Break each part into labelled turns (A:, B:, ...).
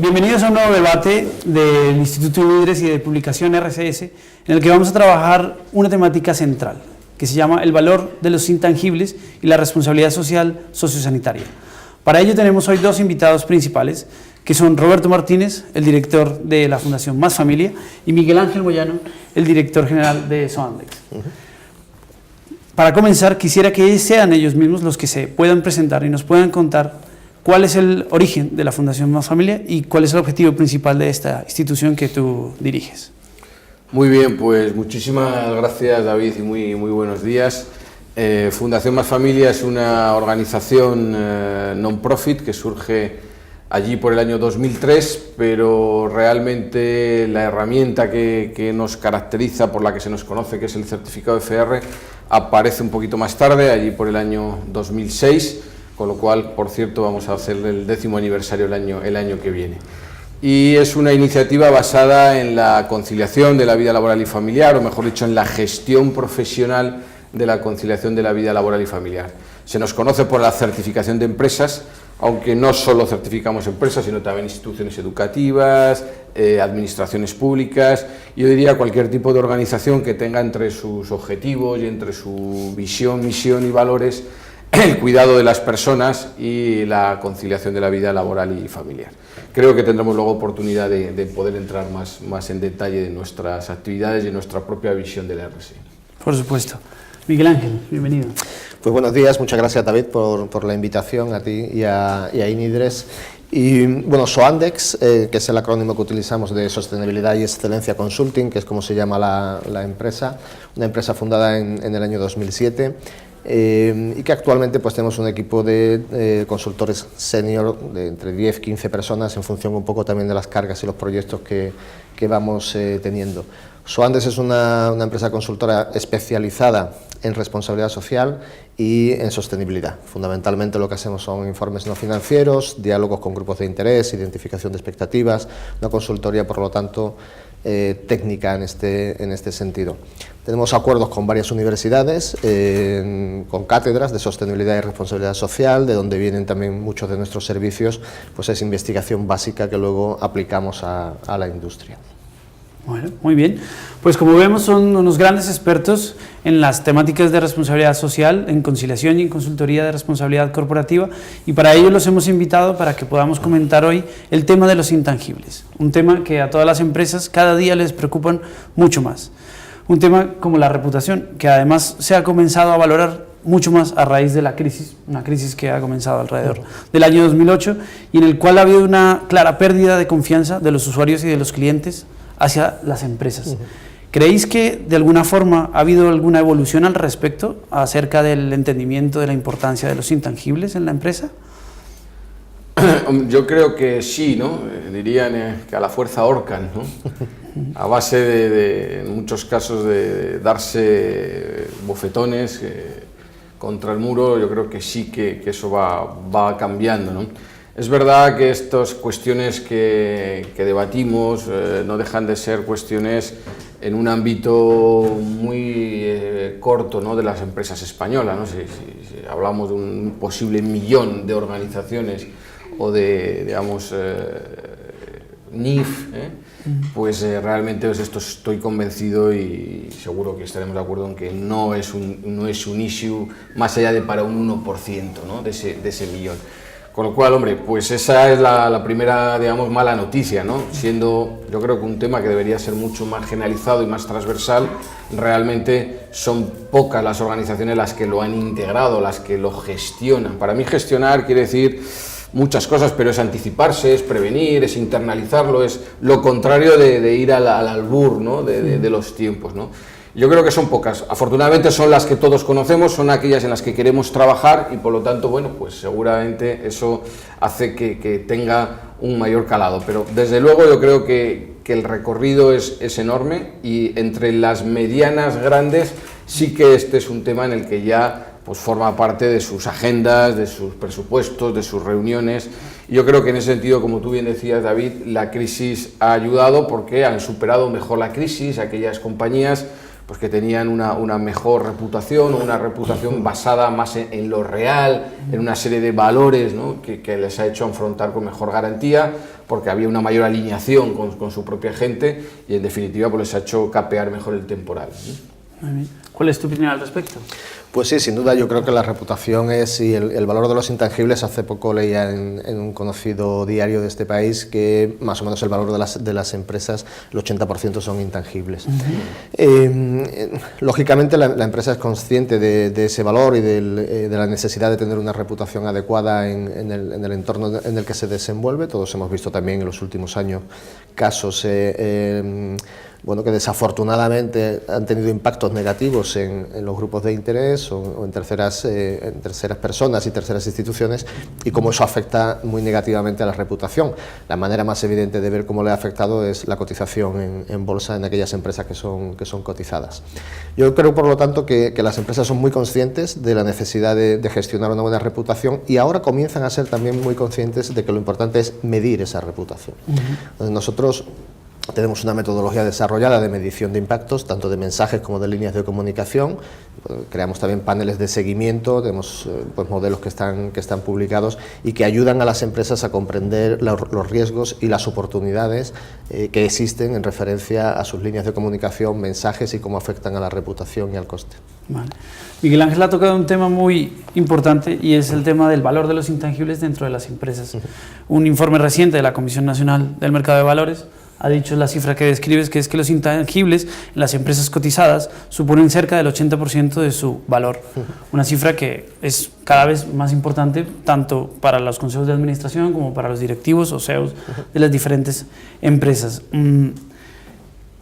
A: Bienvenidos a un nuevo debate del Instituto Unidres y de Publicación RCS, en el que vamos a trabajar una temática central, que se llama el valor de los intangibles y la responsabilidad social sociosanitaria. Para ello tenemos hoy dos invitados principales, que son Roberto Martínez, el director de la Fundación Más Familia, y Miguel Ángel Moyano, el director general de Soandex. Para comenzar, quisiera que sean ellos mismos los que se puedan presentar y nos puedan contar cuál es el origen de la Fundación Más Familia y cuál es el objetivo principal de esta institución que tú diriges.
B: Muy bien, pues muchísimas gracias, David, y muy buenos días. Fundación Más Familia es una organización non-profit que surge allí por el año 2003, pero realmente la herramienta que nos caracteriza, por la que se nos conoce, que es el certificado FR, aparece un poquito más tarde, allí por el año 2006, con lo cual, por cierto, vamos a hacer el 10º aniversario el año que viene. Y es una iniciativa basada en la conciliación de la vida laboral y familiar, o mejor dicho, en la gestión profesional de la conciliación de la vida laboral y familiar. Se nos conoce por la certificación de empresas, aunque no solo certificamos empresas, sino también instituciones educativas, administraciones públicas, y yo diría cualquier tipo de organización que tenga entre sus objetivos y entre su visión, misión y valores el cuidado de las personas y la conciliación de la vida laboral y familiar. Creo que tendremos luego oportunidad de poder entrar más en detalle de nuestras actividades y nuestra propia visión del RSI.
A: Por supuesto. Miguel Ángel, bienvenido.
C: Pues buenos días, muchas gracias, David, por la invitación a ti y a Inidres. Y bueno, Soandex, que es el acrónimo que utilizamos de Sostenibilidad y Excelencia Consulting, que es como se llama la empresa, una empresa fundada en el año 2007, y que actualmente pues tenemos un equipo de consultores senior de entre 10 y 15 personas en función un poco también de las cargas y los proyectos que vamos teniendo. Soandex es una empresa consultora especializada en responsabilidad social y en sostenibilidad. Fundamentalmente lo que hacemos son informes no financieros, diálogos con grupos de interés, identificación de expectativas, una consultoría, por lo tanto, técnica en este sentido. Tenemos acuerdos con varias universidades, con cátedras de sostenibilidad y responsabilidad social, de donde vienen también muchos de nuestros servicios, pues es investigación básica que luego aplicamos a la industria.
A: Bueno, muy bien. Pues como vemos son unos grandes expertos en las temáticas de responsabilidad social, en conciliación y en consultoría de responsabilidad corporativa, y para ello los hemos invitado para que podamos comentar hoy el tema de los intangibles, un tema que a todas las empresas cada día les preocupan mucho más. Un tema como la reputación, que además se ha comenzado a valorar mucho más a raíz de la crisis, una crisis que ha comenzado alrededor del año 2008 y en el cual ha habido una clara pérdida de confianza de los usuarios y de los clientes hacia las empresas. ¿Creéis que de alguna forma ha habido alguna evolución al respecto acerca del entendimiento de la importancia de los intangibles en la empresa?
B: Yo creo que sí, ¿no? Dirían que a la fuerza ahorcan, ¿no? A base de en muchos casos de darse bofetones contra el muro. Yo creo que sí que eso va cambiando, ¿no? Es verdad que estas cuestiones que debatimos no dejan de ser cuestiones en un ámbito muy corto, ¿no?, de las empresas españolas, ¿no? Si hablamos de un posible millón de organizaciones o de, digamos, NIF, pues realmente pues esto estoy convencido y seguro que estaremos de acuerdo en que no es un issue más allá de para un 1%, ¿no?, de ese millón. Con lo cual, hombre, pues esa es la primera, digamos, mala noticia, ¿no? Siendo, yo creo que un tema que debería ser mucho más generalizado y más transversal, realmente son pocas las organizaciones las que lo han integrado, las que lo gestionan. Para mí gestionar quiere decir muchas cosas, pero es anticiparse, es prevenir, es internalizarlo, es lo contrario de ir al albur, ¿no?, de los tiempos, ¿no? Yo creo que son pocas, afortunadamente son las que todos conocemos, son aquellas en las que queremos trabajar y por lo tanto, bueno, pues seguramente eso hace que tenga un mayor calado, pero desde luego yo creo que el recorrido es enorme y entre las medianas grandes sí que este es un tema en el que ya pues forma parte de sus agendas, de sus presupuestos, de sus reuniones. Y yo creo que en ese sentido, como tú bien decías, David, la crisis ha ayudado porque han superado mejor la crisis aquellas compañías pues que tenían una mejor reputación, o una reputación basada más en lo real, en una serie de valores, ¿no? que les ha hecho afrontar con mejor garantía, porque había una mayor alineación con su propia gente y en definitiva pues les ha hecho capear mejor el temporal, ¿no?
A: Muy bien. ¿Cuál es tu opinión al respecto?
C: Pues sí, sin duda yo creo que la reputación es, y el valor de los intangibles, hace poco leía en un conocido diario de este país que más o menos el valor de las empresas, el 80% son intangibles. Lógicamente la empresa es consciente de ese valor y de la necesidad de tener una reputación adecuada en el entorno en el que se desenvuelve. Todos hemos visto también en los últimos años casos bueno, que desafortunadamente han tenido impactos negativos en los grupos de interés o en terceras personas y terceras instituciones, y cómo eso afecta muy negativamente a la reputación. La manera más evidente de ver cómo le ha afectado es la cotización en bolsa en aquellas empresas que son cotizadas. Yo creo, por lo tanto, que las empresas son muy conscientes de la necesidad de gestionar una buena reputación, y ahora comienzan a ser también muy conscientes de que lo importante es medir esa reputación. Nosotros tenemos una metodología desarrollada de medición de impactos, tanto de mensajes como de líneas de comunicación. Creamos también paneles de seguimiento, tenemos pues modelos que están publicados y que ayudan a las empresas a comprender los riesgos y las oportunidades que existen en referencia a sus líneas de comunicación, mensajes y cómo afectan a la reputación y al coste.
A: Vale. Miguel Ángel ha tocado un tema muy importante, y es el tema del valor de los intangibles dentro de las empresas. Un informe reciente de la Comisión Nacional del Mercado de Valores ha dicho la cifra que describes, que es que los intangibles en las empresas cotizadas suponen cerca del 80% de su valor. Una cifra que es cada vez más importante tanto para los consejos de administración como para los directivos o CEOs de las diferentes empresas.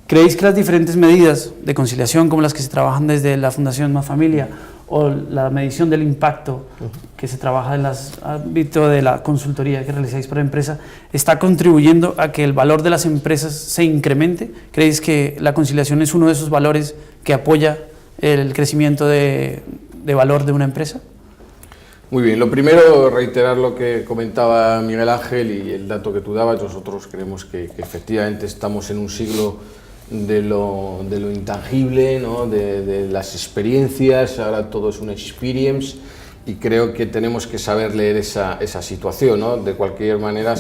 A: ¿Creéis que las diferentes medidas de conciliación, como las que se trabajan desde la Fundación Más Familia, o la medición del impacto que se trabaja en el ámbito de la consultoría que realizáis para la empresa, está contribuyendo a que el valor de las empresas se incremente? ¿Creéis que la conciliación es uno de esos valores que apoya el crecimiento de valor de una empresa?
B: Muy bien, lo primero, reiterar lo que comentaba Miguel Ángel y el dato que tú dabas. Nosotros creemos que efectivamente estamos en un siglo de lo intangible, ¿no? de las experiencias. Ahora todo es una experience, y creo que tenemos que saber leer esa situación, ¿no? De cualquier manera,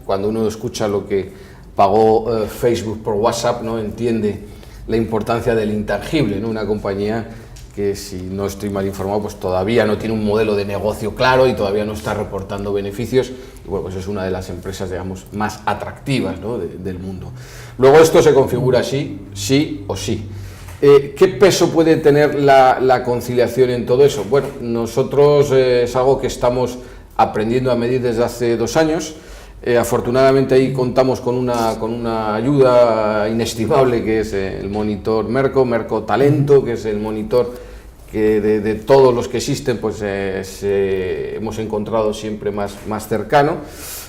B: cuando uno escucha lo que pagó Facebook por WhatsApp, no entiende la importancia del intangible, ¿no? Una compañía que, si no estoy mal informado, pues todavía no tiene un modelo de negocio claro y todavía no está reportando beneficios, y bueno, pues es una de las empresas, digamos, más atractivas, ¿no? del mundo. Luego esto se configura así, sí o sí. ¿Qué peso puede tener la conciliación en todo eso? Bueno, nosotros es algo que estamos aprendiendo a medir desde hace 2 años. Afortunadamente ahí contamos con una ayuda inestimable, que es el monitor Merco Talento, que es el monitor que de todos los que existen pues hemos encontrado siempre más cercano.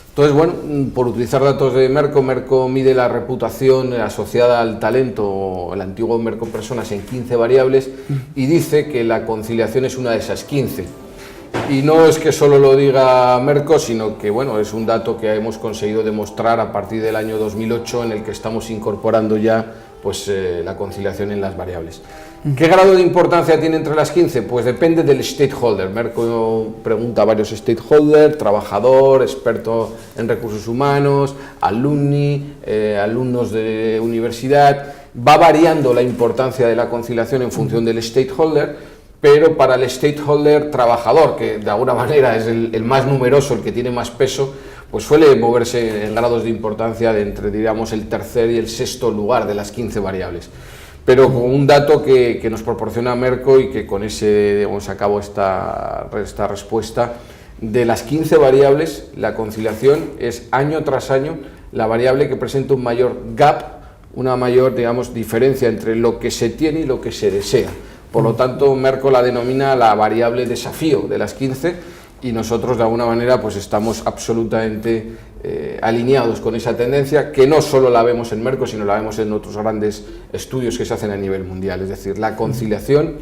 B: Entonces, bueno, por utilizar datos de Merco mide la reputación asociada al talento, el antiguo Merco Personas, en 15 variables, y dice que la conciliación es una de esas 15. Y no es que solo lo diga Merco, sino que bueno, es un dato que hemos conseguido demostrar a partir del año 2008, en el que estamos incorporando ya pues, la conciliación en las variables. ¿Qué grado de importancia tiene entre las 15? Pues depende del stakeholder. Merco pregunta a varios stakeholders: trabajador, experto en recursos humanos, alumnos de universidad. Va variando la importancia de la conciliación en función del stakeholder, pero para el stakeholder trabajador, que de alguna manera es el más numeroso, el que tiene más peso, pues suele moverse en grados de importancia de entre, digamos, el tercer y el sexto lugar de las 15 variables. Pero con un dato que nos proporciona Merco, y que con ese digamos, acabo esta respuesta, de las 15 variables, la conciliación es año tras año la variable que presenta un mayor gap, una mayor, digamos, diferencia entre lo que se tiene y lo que se desea. Por lo tanto, Merco la denomina la variable desafío de las 15, y nosotros de alguna manera pues estamos absolutamente alineados con esa tendencia, que no solo la vemos en Merco, sino la vemos en otros grandes estudios que se hacen a nivel mundial. Es decir, la conciliación,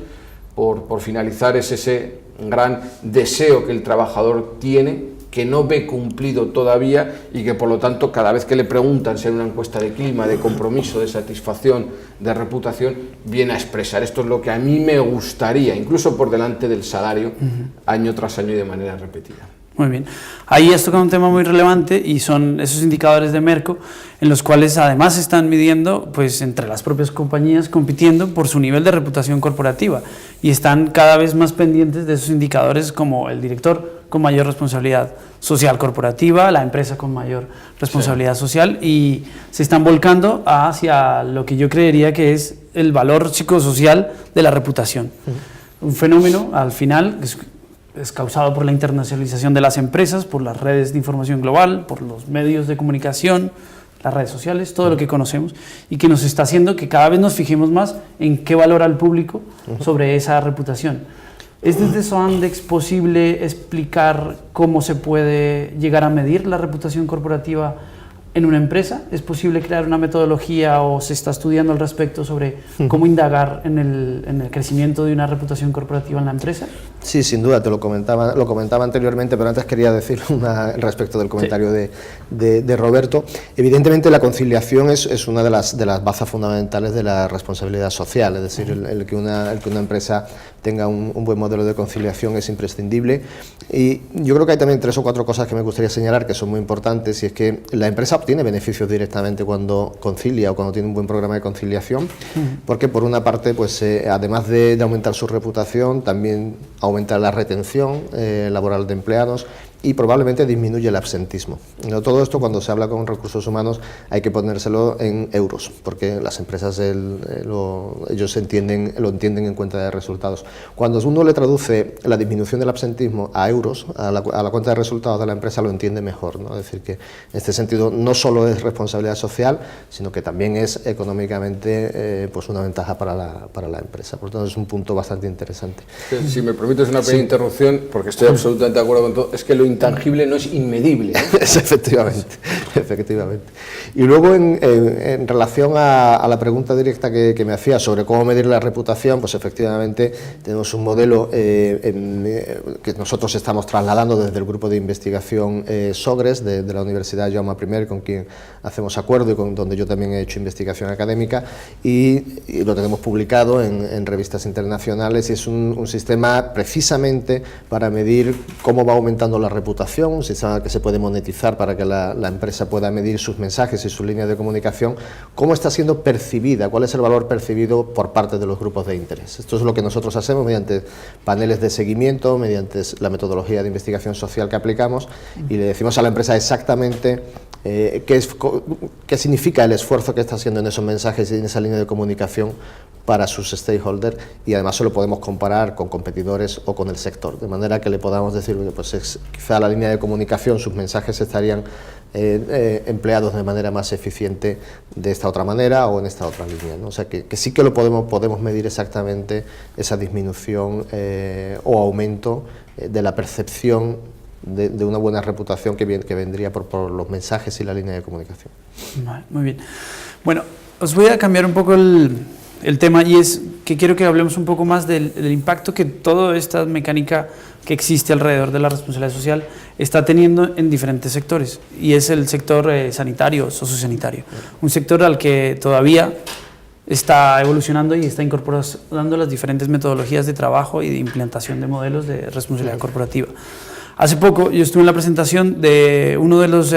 B: por finalizar, es ese gran deseo que el trabajador tiene que no ve cumplido todavía y que por lo tanto cada vez que le preguntan si hay una encuesta de clima, de compromiso, de satisfacción, de reputación, viene a expresar. Esto es lo que a mí me gustaría, incluso por delante del salario, año tras año y de manera repetida.
A: Muy bien. Ahí has tocado un tema muy relevante y son esos indicadores de Merco en los cuales además se están midiendo pues, entre las propias compañías compitiendo por su nivel de reputación corporativa y están cada vez más pendientes de esos indicadores como el director con mayor responsabilidad social corporativa, la empresa con mayor responsabilidad social y se están volcando hacia lo que yo creería que es el valor psicosocial de la reputación. Un fenómeno al final es causado por la internacionalización de las empresas, por las redes de información global, por los medios de comunicación, las redes sociales, todo lo que conocemos, y que nos está haciendo que cada vez nos fijemos más en qué valora el público sobre esa reputación. ¿Es desde SOANDEX posible explicar cómo se puede llegar a medir la reputación corporativa en una empresa? ¿Es posible crear una metodología o se está estudiando al respecto sobre cómo indagar en el crecimiento de una reputación corporativa en la empresa?
C: Sí, sin duda, te lo comentaba anteriormente, pero antes quería decir respecto del comentario de Roberto. Evidentemente la conciliación es una de las bazas fundamentales de la responsabilidad social, es decir, el que una empresa tenga un buen modelo de conciliación es imprescindible y yo creo que hay también 3 o 4 cosas que me gustaría señalar que son muy importantes y es que la empresa obtiene beneficios directamente cuando concilia o cuando tiene un buen programa de conciliación porque por una parte pues además de aumentar su reputación también aumenta la retención laboral de empleados y probablemente disminuye el absentismo. Todo esto cuando se habla con recursos humanos hay que ponérselo en euros, porque las empresas ellos lo entienden en cuenta de resultados. Cuando uno le traduce la disminución del absentismo a euros, a la cuenta de resultados de la empresa lo entiende mejor, ¿no? Es decir, que en este sentido no solo es responsabilidad social, sino que también es económicamente pues una ventaja para la empresa. Por lo tanto, es un punto bastante interesante.
B: Si me permites una pequeña interrupción, porque estoy absolutamente de acuerdo con todo, es que lo intangible no es inmedible, ¿no?
C: Efectivamente. Y luego en relación a la pregunta directa que me hacía sobre cómo medir la reputación, pues efectivamente tenemos un modelo que nosotros estamos trasladando desde el grupo de investigación SOGRES de la Universidad Jaume I, con quien hacemos acuerdo y donde yo también he hecho investigación académica y lo tenemos publicado en revistas internacionales y es un sistema precisamente para medir cómo va aumentando la reputación, un sistema que se puede monetizar para que la empresa pueda medir sus mensajes y sus líneas de comunicación, cómo está siendo percibida, cuál es el valor percibido por parte de los grupos de interés. Esto es lo que nosotros hacemos mediante paneles de seguimiento, mediante la metodología de investigación social que aplicamos y le decimos a la empresa exactamente qué significa el esfuerzo que está haciendo en esos mensajes y en esa línea de comunicación para sus stakeholders y además se lo podemos comparar con competidores o con el sector, de manera que le podamos decir, pues quizá la línea de comunicación, sus mensajes estarían empleados de manera más eficiente de esta otra manera o en esta otra línea, ¿no? O sea que sí que lo podemos medir exactamente esa disminución o aumento de la percepción de una buena reputación que vendría por los mensajes y la línea de comunicación.
A: Vale, muy bien. Bueno, os voy a cambiar un poco el tema y es que quiero que hablemos un poco más del impacto que toda esta mecánica que existe alrededor de la responsabilidad social está teniendo en diferentes sectores y es el sector sanitario, sociosanitario, un sector al que todavía está evolucionando y está incorporando las diferentes metodologías de trabajo y de implantación de modelos de responsabilidad corporativa. Hace poco yo estuve en la presentación de una de las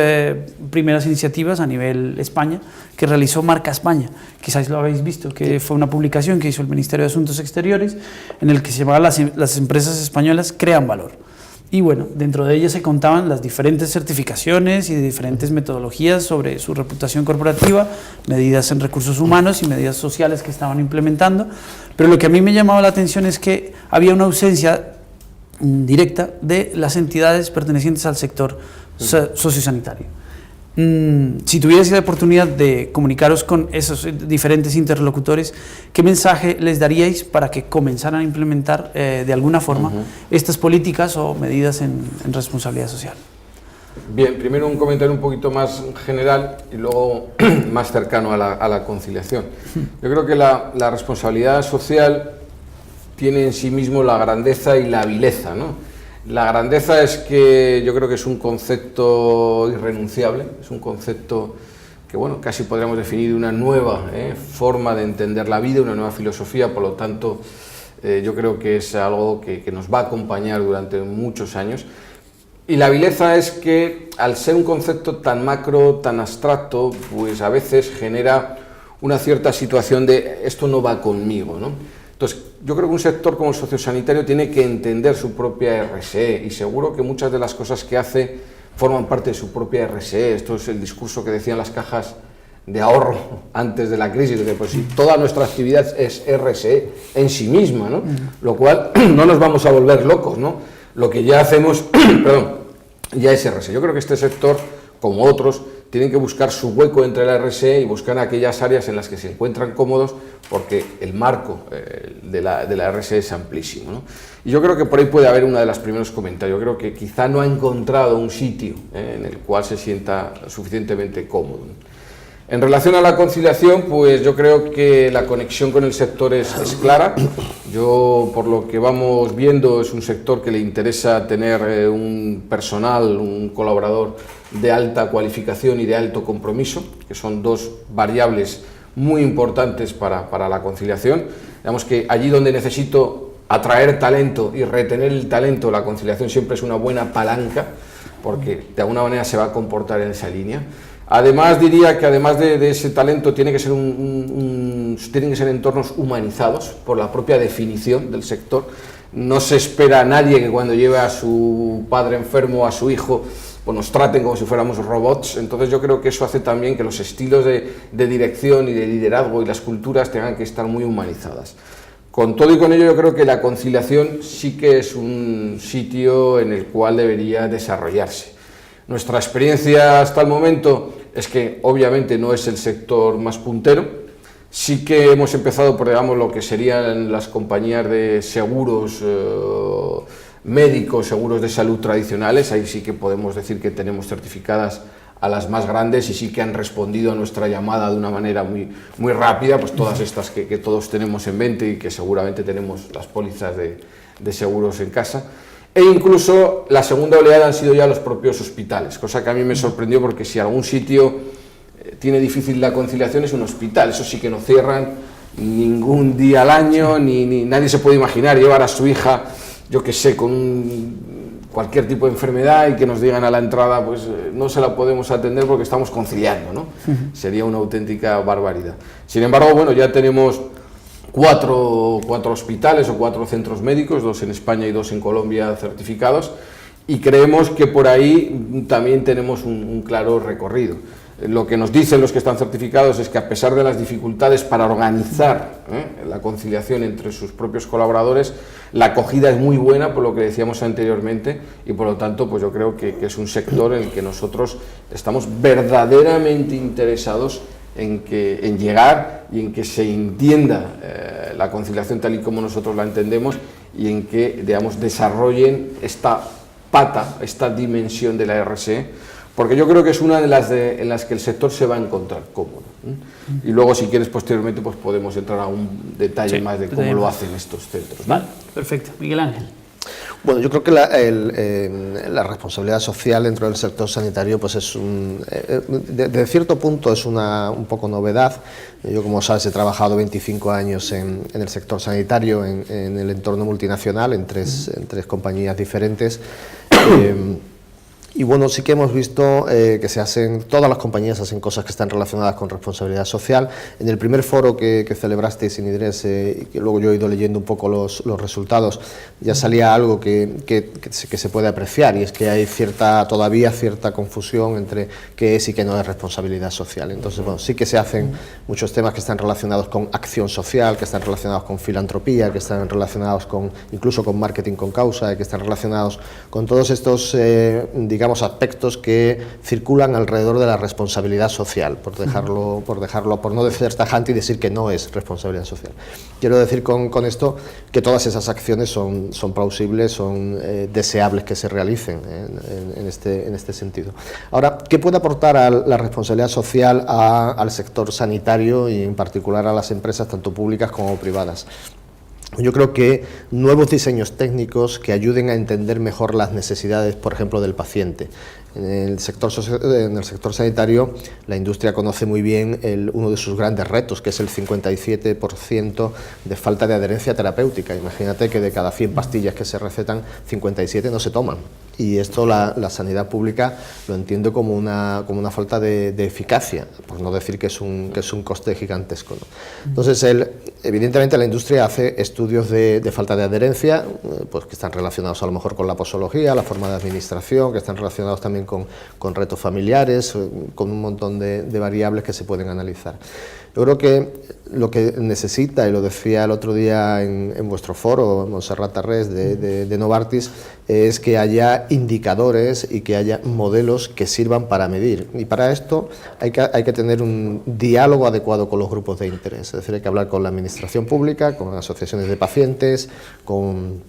A: primeras iniciativas a nivel España que realizó Marca España, quizás lo habéis visto, que fue una publicación que hizo el Ministerio de Asuntos Exteriores en el que se llamaba las empresas españolas crean valor. Y bueno, dentro de ellas se contaban las diferentes certificaciones y diferentes metodologías sobre su reputación corporativa, medidas en recursos humanos y medidas sociales que estaban implementando, pero lo que a mí me llamaba la atención es que había una ausencia directa de las entidades pertenecientes al sector sociosanitario. Si tuvierais la oportunidad de comunicaros con esos diferentes interlocutores, ¿qué mensaje les daríais para que comenzaran a implementar de alguna forma estas políticas o medidas en responsabilidad social?
B: Bien, primero un comentario un poquito más general y luego más cercano a la conciliación. Yo creo que la responsabilidad social tiene en sí mismo la grandeza y la vileza, ¿no? La grandeza es que yo creo que es un concepto irrenunciable, es un concepto que, bueno, casi podríamos definir una nueva forma de entender la vida, una nueva filosofía, por lo tanto, yo creo que es algo que nos va a acompañar durante muchos años. Y la vileza es que, al ser un concepto tan macro, tan abstracto, pues a veces genera una cierta situación de esto no va conmigo, ¿no? Entonces, yo creo que un sector como el sociosanitario tiene que entender su propia RSE, y seguro que muchas de las cosas que hace forman parte de su propia RSE. Esto es el discurso que decían las cajas de ahorro antes de la crisis, de que pues, si toda nuestra actividad es RSE en sí misma, ¿no? Lo cual no nos vamos a volver locos, ¿no? Lo que ya hacemos, perdón, ya es RSE. Yo creo que este sector, como otros, tienen que buscar su hueco entre la RSE y buscar aquellas áreas en las que se encuentran cómodos, porque el marco de la RSE es amplísimo, ¿no? Y yo creo que por ahí puede haber uno de los primeros comentarios. Yo creo que quizá no ha encontrado un sitio en el cual se sienta suficientemente cómodo. En relación a la conciliación, pues yo creo que la conexión con el sector es clara. Yo, por lo que vamos viendo, es un sector que le interesa tener un personal, un colaborador de alta cualificación y de alto compromiso, que son dos variables muy importantes para la conciliación. Digamos que allí donde necesito atraer talento y retener el talento, la conciliación siempre es una buena palanca, porque de alguna manera se va a comportar en esa línea. Además, diría que además de ese talento tiene que ser tienen que ser entornos humanizados por la propia definición del sector. No se espera a nadie que cuando lleve a su padre enfermo o a su hijo pues nos traten como si fuéramos robots. Entonces yo creo que eso hace también que los estilos de dirección y de liderazgo y las culturas tengan que estar muy humanizadas. Con todo y con ello, yo creo que la conciliación sí que es un sitio en el cual debería desarrollarse. Nuestra experiencia hasta el momento es que obviamente no es el sector más puntero. Sí que hemos empezado por, digamos, lo que serían las compañías de seguros médicos, seguros de salud tradicionales. Ahí sí que podemos decir que tenemos certificadas a las más grandes y sí que han respondido a nuestra llamada de una manera muy rápida, pues todas estas que todos tenemos en mente y que seguramente tenemos las pólizas de seguros en casa. E incluso la segunda oleada han sido ya los propios hospitales, cosa que a mí me sorprendió, porque si algún sitio tiene difícil la conciliación es un hospital. Eso sí que no cierran ningún día al año, ni nadie se puede imaginar llevar a su hija, yo que sé, con cualquier tipo de enfermedad y que nos digan a la entrada, pues no se la podemos atender porque estamos conciliando, ¿no? Sería una auténtica barbaridad. Sin embargo, bueno, ya tenemos cuatro hospitales o 4 centros médicos, 2 en España y 2 en Colombia certificados, y creemos que por ahí también tenemos un claro recorrido. Lo que nos dicen los que están certificados es que, a pesar de las dificultades para organizar la conciliación entre sus propios colaboradores, la acogida es muy buena, por lo que decíamos anteriormente, y por lo tanto pues yo creo que es un sector en el que nosotros estamos verdaderamente interesados en llegar y en que se entienda la conciliación tal y como nosotros la entendemos, y en que, digamos, desarrollen esta pata, esta dimensión de la RSE, porque yo creo que es una de las en las que el sector se va a encontrar cómodo. Y luego, si quieres, posteriormente pues podemos entrar a un detalle más de cómo lo hacen estos centros, ¿no?
A: Vale, perfecto. Miguel Ángel.
C: Bueno, yo creo que la responsabilidad social dentro del sector sanitario pues es de cierto punto es un poco novedad. Yo, como sabes, he trabajado 25 años en el sector sanitario, en el entorno multinacional, en tres compañías diferentes. Y bueno, sí que hemos visto que todas las compañías hacen cosas que están relacionadas con responsabilidad social. En el primer foro que celebrasteis en IDRES, y que luego yo he ido leyendo un poco los resultados, ya salía algo que se puede apreciar, y es que hay todavía cierta confusión entre qué es y qué no es responsabilidad social. Entonces, bueno, sí que se hacen muchos temas que están relacionados con acción social, que están relacionados con filantropía, que están relacionados incluso con marketing con causa, que están relacionados con todos estos, digamos, aspectos que circulan alrededor de la responsabilidad social, por no decir tajante y decir que no es responsabilidad social. Quiero decir con esto que todas esas acciones son plausibles, son deseables que se realicen en este sentido. Ahora, ¿qué puede aportar la responsabilidad social al sector sanitario y en particular a las empresas tanto públicas como privadas? Yo creo que nuevos diseños técnicos que ayuden a entender mejor las necesidades, por ejemplo, del paciente. En el sector sanitario, la industria conoce muy bien uno de sus grandes retos, que es el 57% de falta de adherencia terapéutica. Imagínate que de cada 100 pastillas que se recetan, 57 no se toman. Y esto la sanidad pública lo entiende como una falta de eficacia, por no decir que es un coste gigantesco, ¿no? Entonces, evidentemente la industria hace estudios de falta de adherencia, pues que están relacionados a lo mejor con la posología, la forma de administración, que están relacionados también con retos familiares, con un montón de variables que se pueden analizar. Yo creo que lo que necesita, y lo decía el otro día en vuestro foro, Montserrat Tarrés, de Novartis, es que haya indicadores y que haya modelos que sirvan para medir. Y para esto hay que tener un diálogo adecuado con los grupos de interés. Es decir, hay que hablar con la administración pública, con asociaciones de pacientes, con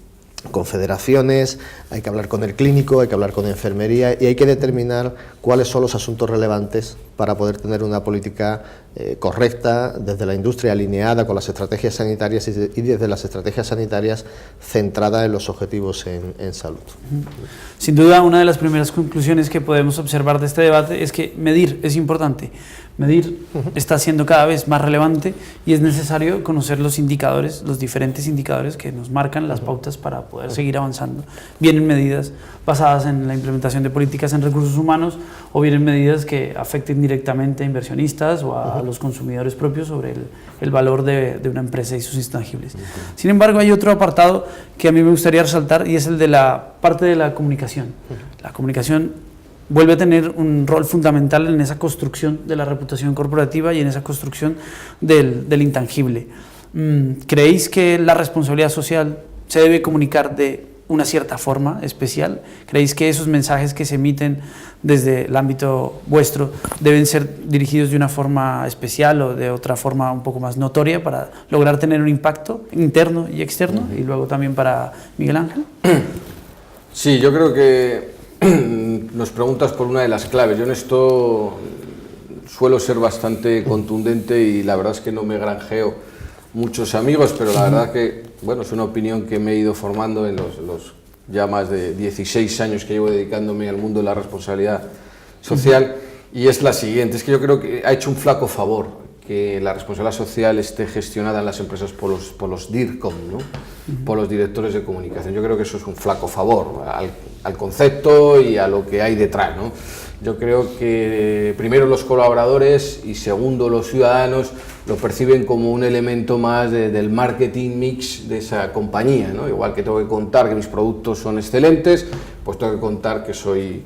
C: federaciones, hay que hablar con el clínico, hay que hablar con enfermería y hay que determinar cuáles son los asuntos relevantes para poder tener una política correcta desde la industria, alineada con las estrategias sanitarias y desde las estrategias sanitarias centrada en los objetivos en salud.
A: Sin duda, una de las primeras conclusiones que podemos observar de este debate es que medir es importante. Medir está siendo cada vez más relevante y es necesario conocer los indicadores, los diferentes indicadores que nos marcan las pautas para poder seguir avanzando. Vienen medidas basadas en la implementación de políticas en recursos humanos o vienen medidas que afecten directamente a inversionistas o a los consumidores propios sobre el valor de una empresa y sus intangibles. Sin embargo, hay otro apartado que a mí me gustaría resaltar y es el de la parte de la comunicación. La comunicación vuelve a tener un rol fundamental en esa construcción de la reputación corporativa y en esa construcción del intangible. ¿Creéis que la responsabilidad social se debe comunicar de una cierta forma especial? ¿Creéis que esos mensajes que se emiten desde el ámbito vuestro deben ser dirigidos de una forma especial o de otra forma un poco más notoria para lograr tener un impacto interno y externo? Y luego también para Miguel Ángel.
B: Sí, yo creo que nos preguntas por una de las claves. Yo en esto suelo ser bastante contundente y la verdad es que no me granjeo muchos amigos, pero la verdad que, bueno, es una opinión que me he ido formando en los ya más de 16 años que llevo dedicándome al mundo de la responsabilidad social, y es la siguiente: es que yo creo que ha hecho un flaco favor que la responsabilidad social esté gestionada en las empresas por los DIRCOM, ¿no? Por los directores de comunicación. Yo creo que eso es un flaco favor al concepto y a lo que hay detrás, ¿no? Yo creo que primero los colaboradores y segundo los ciudadanos lo perciben como un elemento más del marketing mix de esa compañía, ¿no? Igual que tengo que contar que mis productos son excelentes, pues tengo que contar que soy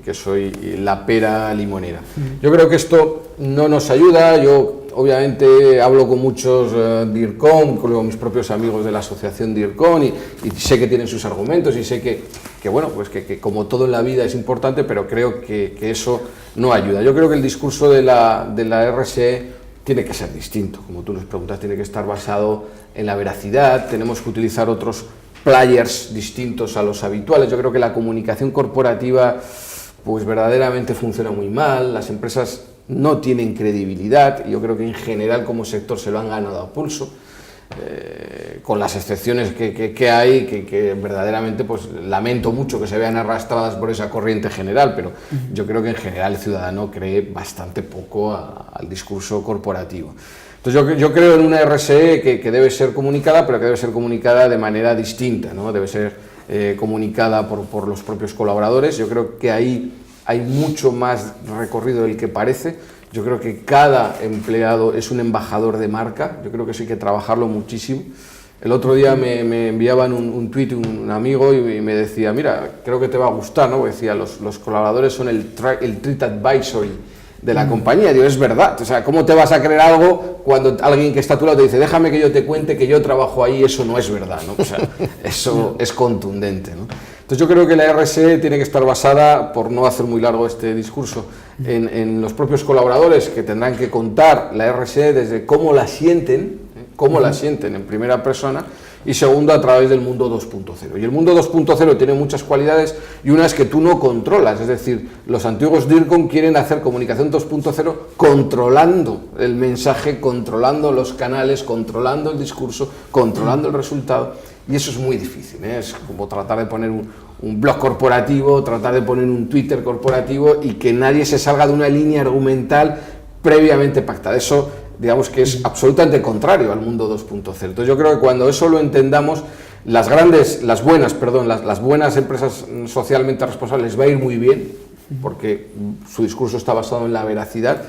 B: la pera limonera. Yo creo que esto no nos ayuda. Yo obviamente hablo con muchos DIRCOM, con mis propios amigos de la asociación DIRCOM y sé que tienen sus argumentos y sé que bueno, pues que como todo en la vida es importante, pero creo que eso no ayuda. Yo creo que el discurso de la RSE tiene que ser distinto, como tú nos preguntas, tiene que estar basado en la veracidad, tenemos que utilizar otros players distintos a los habituales. Yo creo que la comunicación corporativa pues verdaderamente funciona muy mal, las empresas no tienen credibilidad y yo creo que en general como sector se lo han ganado a pulso, con las excepciones que hay, que verdaderamente pues lamento mucho que se vean arrastradas por esa corriente general, pero yo creo que en general el ciudadano cree bastante poco al discurso corporativo. Entonces yo creo en una RSE que debe ser comunicada, pero que debe ser comunicada de manera distinta, ¿no? Debe ser comunicada por los propios colaboradores. Yo creo que ahí hay mucho más recorrido del que parece. Yo creo que cada empleado es un embajador de marca. Yo creo que eso hay que trabajarlo muchísimo. El otro día me enviaban un tuit un amigo y me decía, mira, creo que te va a gustar, ¿no? Decía, los colaboradores son el Treat Advisory de la compañía. Digo, es verdad. O sea, ¿cómo te vas a creer algo cuando alguien que está a tu lado te dice, déjame que yo te cuente que yo trabajo ahí? Eso no es verdad, ¿no? O sea, eso es contundente, ¿no? Entonces yo creo que la RSE tiene que estar basada, por no hacer muy largo este discurso, en los propios colaboradores, que tendrán que contar la RSE desde cómo la sienten en primera persona, y segundo, a través del mundo 2.0. Y el mundo 2.0 tiene muchas cualidades, y una es que tú no controlas, es decir, los antiguos DIRCOM quieren hacer comunicación 2.0 controlando el mensaje, controlando los canales, controlando el discurso, controlando el resultado, y eso es muy difícil, ¿eh? Es como tratar de poner un blog corporativo, tratar de poner un Twitter corporativo y que nadie se salga de una línea argumental previamente pactada. Eso, digamos que es absolutamente contrario al mundo 2.0. Entonces yo creo que cuando eso lo entendamos, las buenas empresas socialmente responsables les va a ir muy bien, porque su discurso está basado en la veracidad,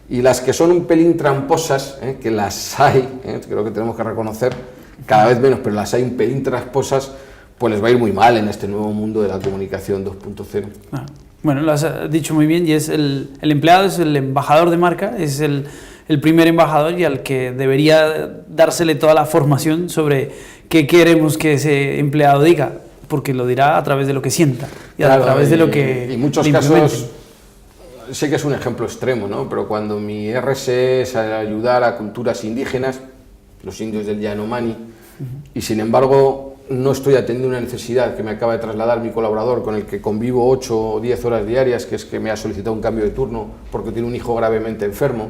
B: y las que son un pelín tramposas, que las hay, creo que tenemos que reconocer, cada vez menos, pero las hay un pelín tramposas, pues les va a ir muy mal en este nuevo mundo de la comunicación 2.0.
A: Bueno, lo has dicho muy bien, y es el empleado es el embajador de marca, es el primer embajador, y al que debería dársele toda la formación sobre qué queremos que ese empleado diga, porque lo dirá a través de lo que sienta y a través de lo que...
B: En muchos casos, sé que es un ejemplo extremo, ¿no? Pero cuando mi RSE es ayudar a culturas indígenas, los indios del Yanomami, y sin embargo no estoy atendiendo una necesidad que me acaba de trasladar mi colaborador, con el que convivo 8 o 10 horas diarias, que es que me ha solicitado un cambio de turno porque tiene un hijo gravemente enfermo,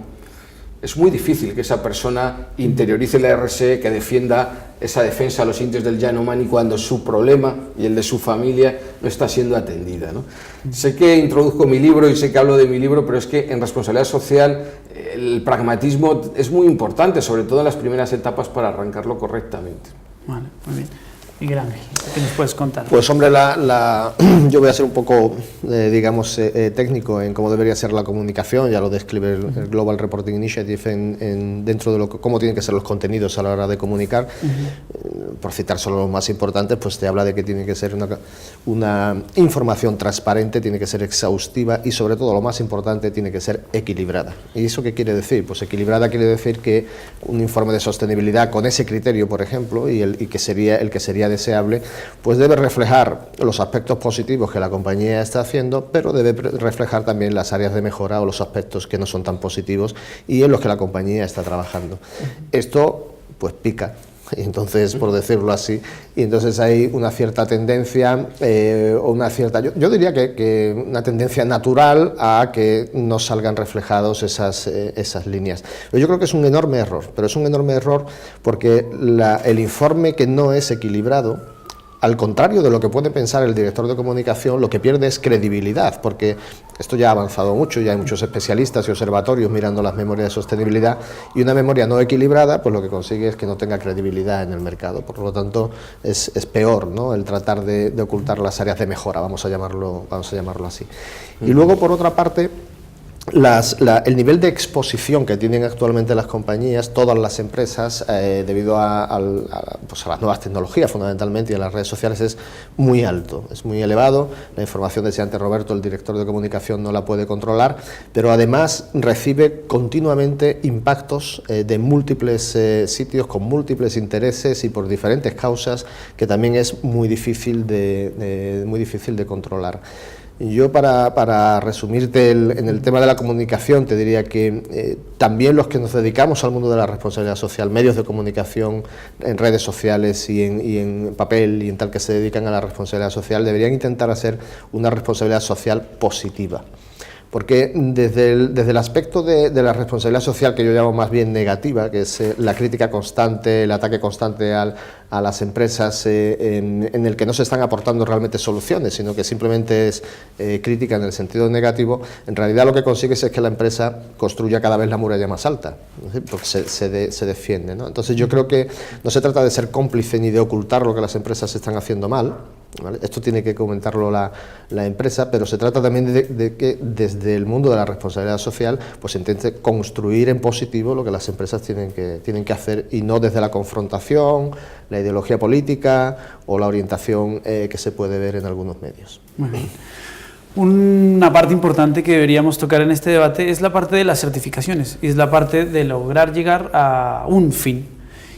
B: es muy difícil que esa persona interiorice la RSE, que defienda esa defensa a los indios del Yanomami cuando su problema y el de su familia no está siendo atendida, ¿no? Sé que introduzco mi libro y sé que hablo de mi libro, pero es que en responsabilidad social el pragmatismo es muy importante, sobre todo en las primeras etapas, para arrancarlo correctamente.
A: Vale, muy bien. Miguel Ángel, ¿qué nos puedes contar?
C: Pues hombre, yo voy a ser un poco, digamos, técnico en cómo debería ser la comunicación, ya lo describe el Global Reporting Initiative dentro de cómo tienen que ser los contenidos a la hora de comunicar. Por citar solo los más importantes, pues te habla de que tiene que ser una información transparente, tiene que ser exhaustiva y, sobre todo, lo más importante, tiene que ser equilibrada. ¿Y eso qué quiere decir? Pues equilibrada quiere decir que un informe de sostenibilidad con ese criterio, por ejemplo, y que sería deseable, pues debe reflejar los aspectos positivos que la compañía está haciendo, pero debe reflejar también las áreas de mejora o los aspectos que no son tan positivos y en los que la compañía está trabajando. Esto pues pica. Entonces, por decirlo así, y entonces hay una cierta tendencia, o una cierta, yo diría que una tendencia natural a que no salgan reflejados esas líneas. Yo creo que es un enorme error, pero es un enorme error porque el informe que no es equilibrado, al contrario de lo que puede pensar el director de comunicación, lo que pierde es credibilidad, porque esto ya ha avanzado mucho, ya hay muchos especialistas y observatorios mirando las memorias de sostenibilidad, y una memoria no equilibrada, pues lo que consigue es que no tenga credibilidad en el mercado. Por lo tanto, es peor, ¿no?, el tratar de ocultar las áreas de mejora, vamos a llamarlo así. Y luego, por otra parte, el nivel de exposición que tienen actualmente las compañías, todas las empresas, debido a las nuevas tecnologías fundamentalmente y a las redes sociales, es muy alto, es muy elevado. La información, decía antes Roberto, el director de comunicación no la puede controlar, pero además recibe continuamente impactos de múltiples sitios, con múltiples intereses y por diferentes causas, que también es muy difícil de controlar. Yo, para resumirte en el tema de la comunicación, te diría que también los que nos dedicamos al mundo de la responsabilidad social, medios de comunicación en redes sociales y en papel y en tal, que se dedican a la responsabilidad social, deberían intentar hacer una responsabilidad social positiva. Porque desde el aspecto de la responsabilidad social, que yo llamo más bien negativa, que es la crítica constante, el ataque constante a las empresas, en el que no se están aportando realmente soluciones, sino que simplemente es crítica en el sentido negativo, en realidad lo que consigues es que la empresa construya cada vez la muralla más alta, ¿sí?, porque se defiende, ¿no? Entonces yo creo que no se trata de ser cómplice ni de ocultar lo que las empresas están haciendo mal, ¿vale? Esto tiene que comentarlo la empresa, pero se trata también de que desde el mundo de la responsabilidad social pues se intente construir en positivo lo que las empresas tienen que hacer, y no desde la confrontación, la ideología política o la orientación que se puede ver en algunos medios.
A: Muy bien. Una parte importante que deberíamos tocar en este debate es la parte de las certificaciones, y es la parte de lograr llegar a un fin.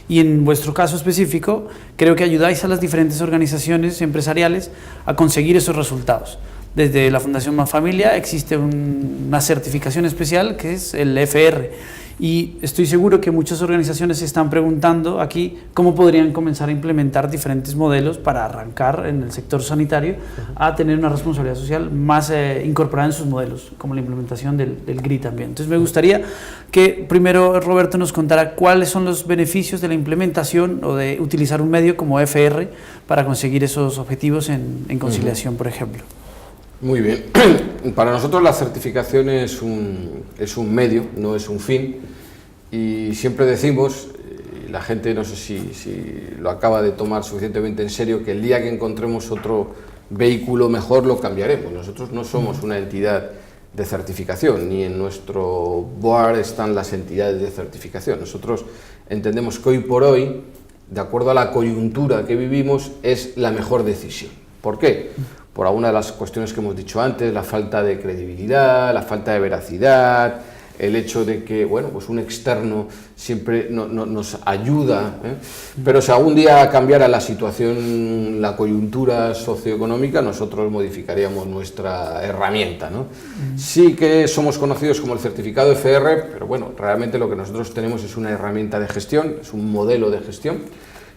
A: Y en vuestro caso específico, creo que ayudáis a las diferentes organizaciones empresariales a conseguir esos resultados. Desde la Fundación Más Familia existe una certificación especial que es el FR, Y estoy seguro que muchas organizaciones se están preguntando aquí cómo podrían comenzar a implementar diferentes modelos para arrancar en el sector sanitario a tener una responsabilidad social más incorporada en sus modelos, como la implementación del GRI también. Entonces me gustaría que primero Roberto nos contara cuáles son los beneficios de la implementación o de utilizar un medio como FR para conseguir esos objetivos en conciliación, por ejemplo.
B: Muy bien. Para nosotros la certificación es un medio, no es un fin, y siempre decimos, y la gente no sé si lo acaba de tomar suficientemente en serio, que el día que encontremos otro vehículo mejor lo cambiaremos. Nosotros no somos una entidad de certificación, ni en nuestro board están las entidades de certificación. Nosotros entendemos que hoy por hoy, de acuerdo a la coyuntura que vivimos, es la mejor decisión. ¿Por qué? Por alguna de las cuestiones que hemos dicho antes, la falta de credibilidad, la falta de veracidad, el hecho de que, bueno, pues un externo siempre nos ayuda, pero si algún día cambiara la situación, la coyuntura socioeconómica, nosotros modificaríamos nuestra herramienta, ¿no? Sí que somos conocidos como el certificado FR, pero bueno, realmente lo que nosotros tenemos es una herramienta de gestión, es un modelo de gestión,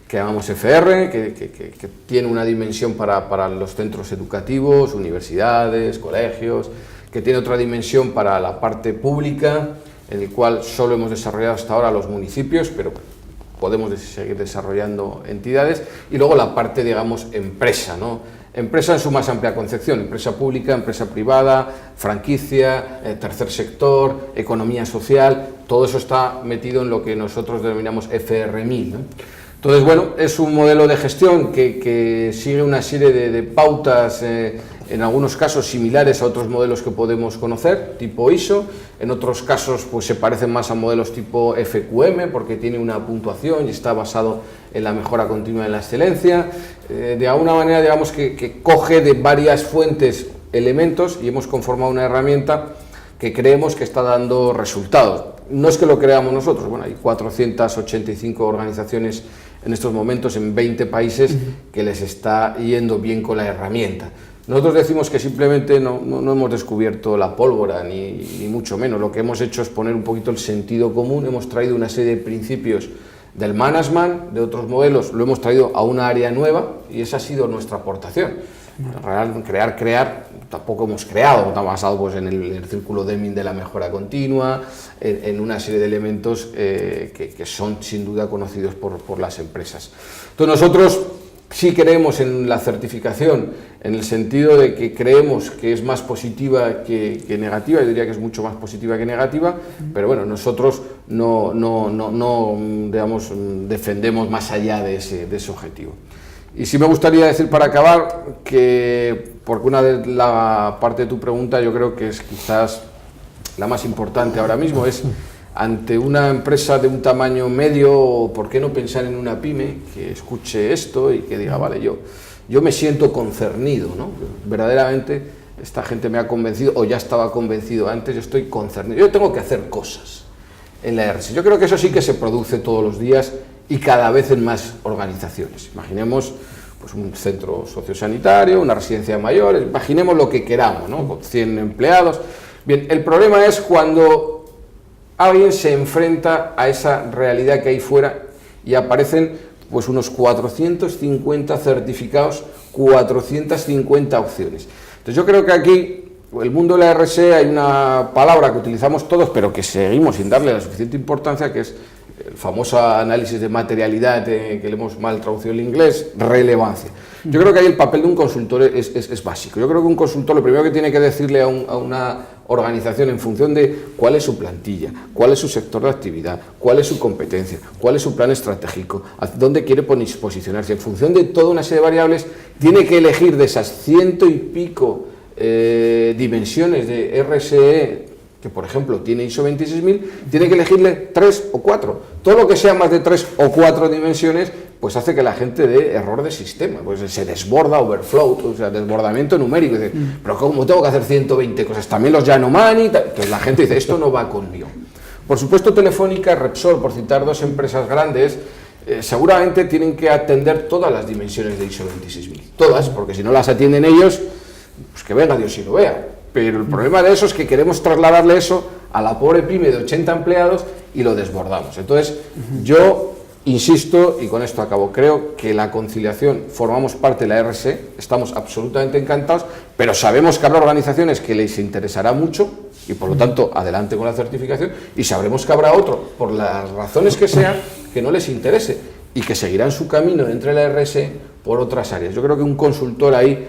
B: que llamamos FR, que tiene una dimensión para los centros educativos, universidades, colegios, que tiene otra dimensión para la parte pública, en el cual solo hemos desarrollado hasta ahora los municipios, pero podemos seguir desarrollando entidades, y luego la parte, digamos, empresa, ¿no? Empresa en su más amplia concepción, empresa pública, empresa privada, franquicia, tercer sector, economía social, todo eso está metido en lo que nosotros denominamos FR1000, ¿no? Entonces, bueno, es un modelo de gestión que sigue una serie de pautas, en algunos casos similares a otros modelos que podemos conocer, tipo ISO, en otros casos pues se parecen más a modelos tipo FQM, porque tiene una puntuación y está basado en la mejora continua de la excelencia. De alguna manera, digamos que coge de varias fuentes elementos y hemos conformado una herramienta que creemos que está dando resultados. No es que lo creamos nosotros, bueno, hay 485 organizaciones en estos momentos en 20 países que les está yendo bien con la herramienta. Nosotros decimos que simplemente no hemos descubierto la pólvora, ni mucho menos. Lo que hemos hecho es poner un poquito el sentido común, hemos traído una serie de principios del management, de otros modelos, lo hemos traído a una área nueva y esa ha sido nuestra aportación. Crear, tampoco hemos creado, está basado pues, en el círculo Deming de la mejora continua, en una serie de elementos que son sin duda conocidos por las empresas. Entonces nosotros sí creemos en la certificación, en el sentido de que creemos que es más positiva que negativa, yo diría que es mucho más positiva que negativa, pero bueno, nosotros no digamos, defendemos más allá de ese objetivo. Y sí me gustaría decir para acabar que, porque una de la parte de tu pregunta yo creo que es quizás la más importante ahora mismo, es ante una empresa de un tamaño medio, ¿por qué no pensar en una pyme que escuche esto y que diga, vale, yo me siento concernido, ¿no? Verdaderamente esta gente me ha convencido, o ya estaba convencido antes, yo estoy concernido, yo tengo que hacer cosas en la RS. Yo creo que eso sí que se produce todos los días y cada vez en más organizaciones. Imaginemos pues, un centro sociosanitario, una residencia de mayores, imaginemos lo que queramos, ¿no? Con 100 empleados. Bien, el problema es cuando alguien se enfrenta a esa realidad que hay fuera y aparecen pues, unos 450 certificados, 450 opciones. Entonces yo creo que aquí, el mundo de la RSE, hay una palabra que utilizamos todos, pero que seguimos sin darle la suficiente importancia, que es el famoso análisis de materialidad, que le hemos mal traducido en inglés, relevancia. Yo creo que ahí el papel de un consultor es básico. Yo creo que un consultor lo primero que tiene que decirle a una organización en función de cuál es su plantilla, cuál es su sector de actividad, cuál es su competencia, cuál es su plan estratégico, dónde quiere posicionarse, en función de toda una serie de variables, tiene que elegir de esas 100 y pico dimensiones de RSE, que por ejemplo tiene ISO 26000, tiene que elegirle 3 o 4. Todo lo que sea más de 3 o 4 dimensiones, pues hace que la gente dé error de sistema, pues se desborda, overflow, o sea, desbordamiento numérico. Dice, pero ¿cómo tengo que hacer 120 cosas? También los Yanomani, entonces la gente dice, esto no va conmigo. Por supuesto, Telefónica, Repsol, por citar dos empresas grandes, seguramente tienen que atender todas las dimensiones de ISO 26000, todas, porque si no las atienden ellos, pues que venga Dios y lo vea. Pero el problema de eso es que queremos trasladarle eso a la pobre pyme de 80 empleados y lo desbordamos. Entonces, yo insisto, y con esto acabo, creo que la conciliación, formamos parte de la RSE, estamos absolutamente encantados, pero sabemos que habrá organizaciones que les interesará mucho y por lo tanto adelante con la certificación, y sabremos que habrá otro, por las razones que sean, que no les interese y que seguirán su camino dentro de la RSE por otras áreas. Yo creo que un consultor ahí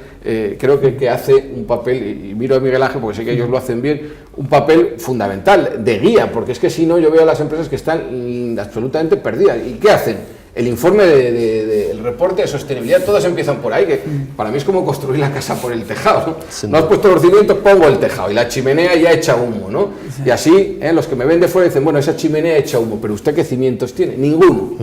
B: creo que hace un papel, y miro a Miguel Ángel porque sé que ellos lo hacen bien, un papel fundamental de guía, porque es que si no yo veo a las empresas que están absolutamente perdidas. ¿Y qué hacen? El informe el reporte de sostenibilidad, todos empiezan por ahí, que para mí es como construir la casa por el tejado, ¿no?
C: Sí,
B: no has puesto los cimientos, pongo el tejado, y la chimenea ya echa humo, ¿no? Sí. Y así, los que me ven de fuera dicen, bueno, esa chimenea echa humo, pero ¿usted qué cimientos tiene? Ninguno.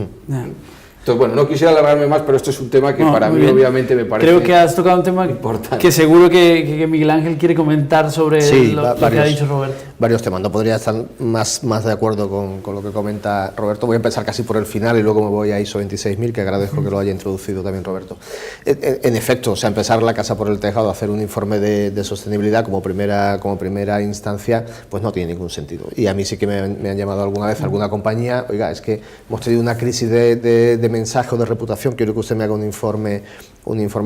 B: Entonces, bueno, no quisiera alargarme más, pero este es un tema que para mí obviamente me parece
A: Creo que has tocado un tema importante, que seguro que Miguel Ángel quiere comentar sobre lo que ha dicho Roberto.
C: Varios temas, no podría estar más de acuerdo con lo que comenta Roberto. Voy a empezar casi por el final y luego me voy a ISO 26000, que agradezco que lo haya introducido también Roberto. En efecto, o sea, empezar la casa por el tejado, hacer un informe de sostenibilidad como primera instancia, pues no tiene ningún sentido. Y a mí sí que me han llamado alguna vez alguna compañía, oiga, es que hemos tenido una crisis de mensaje o de reputación, quiero que usted me haga un informe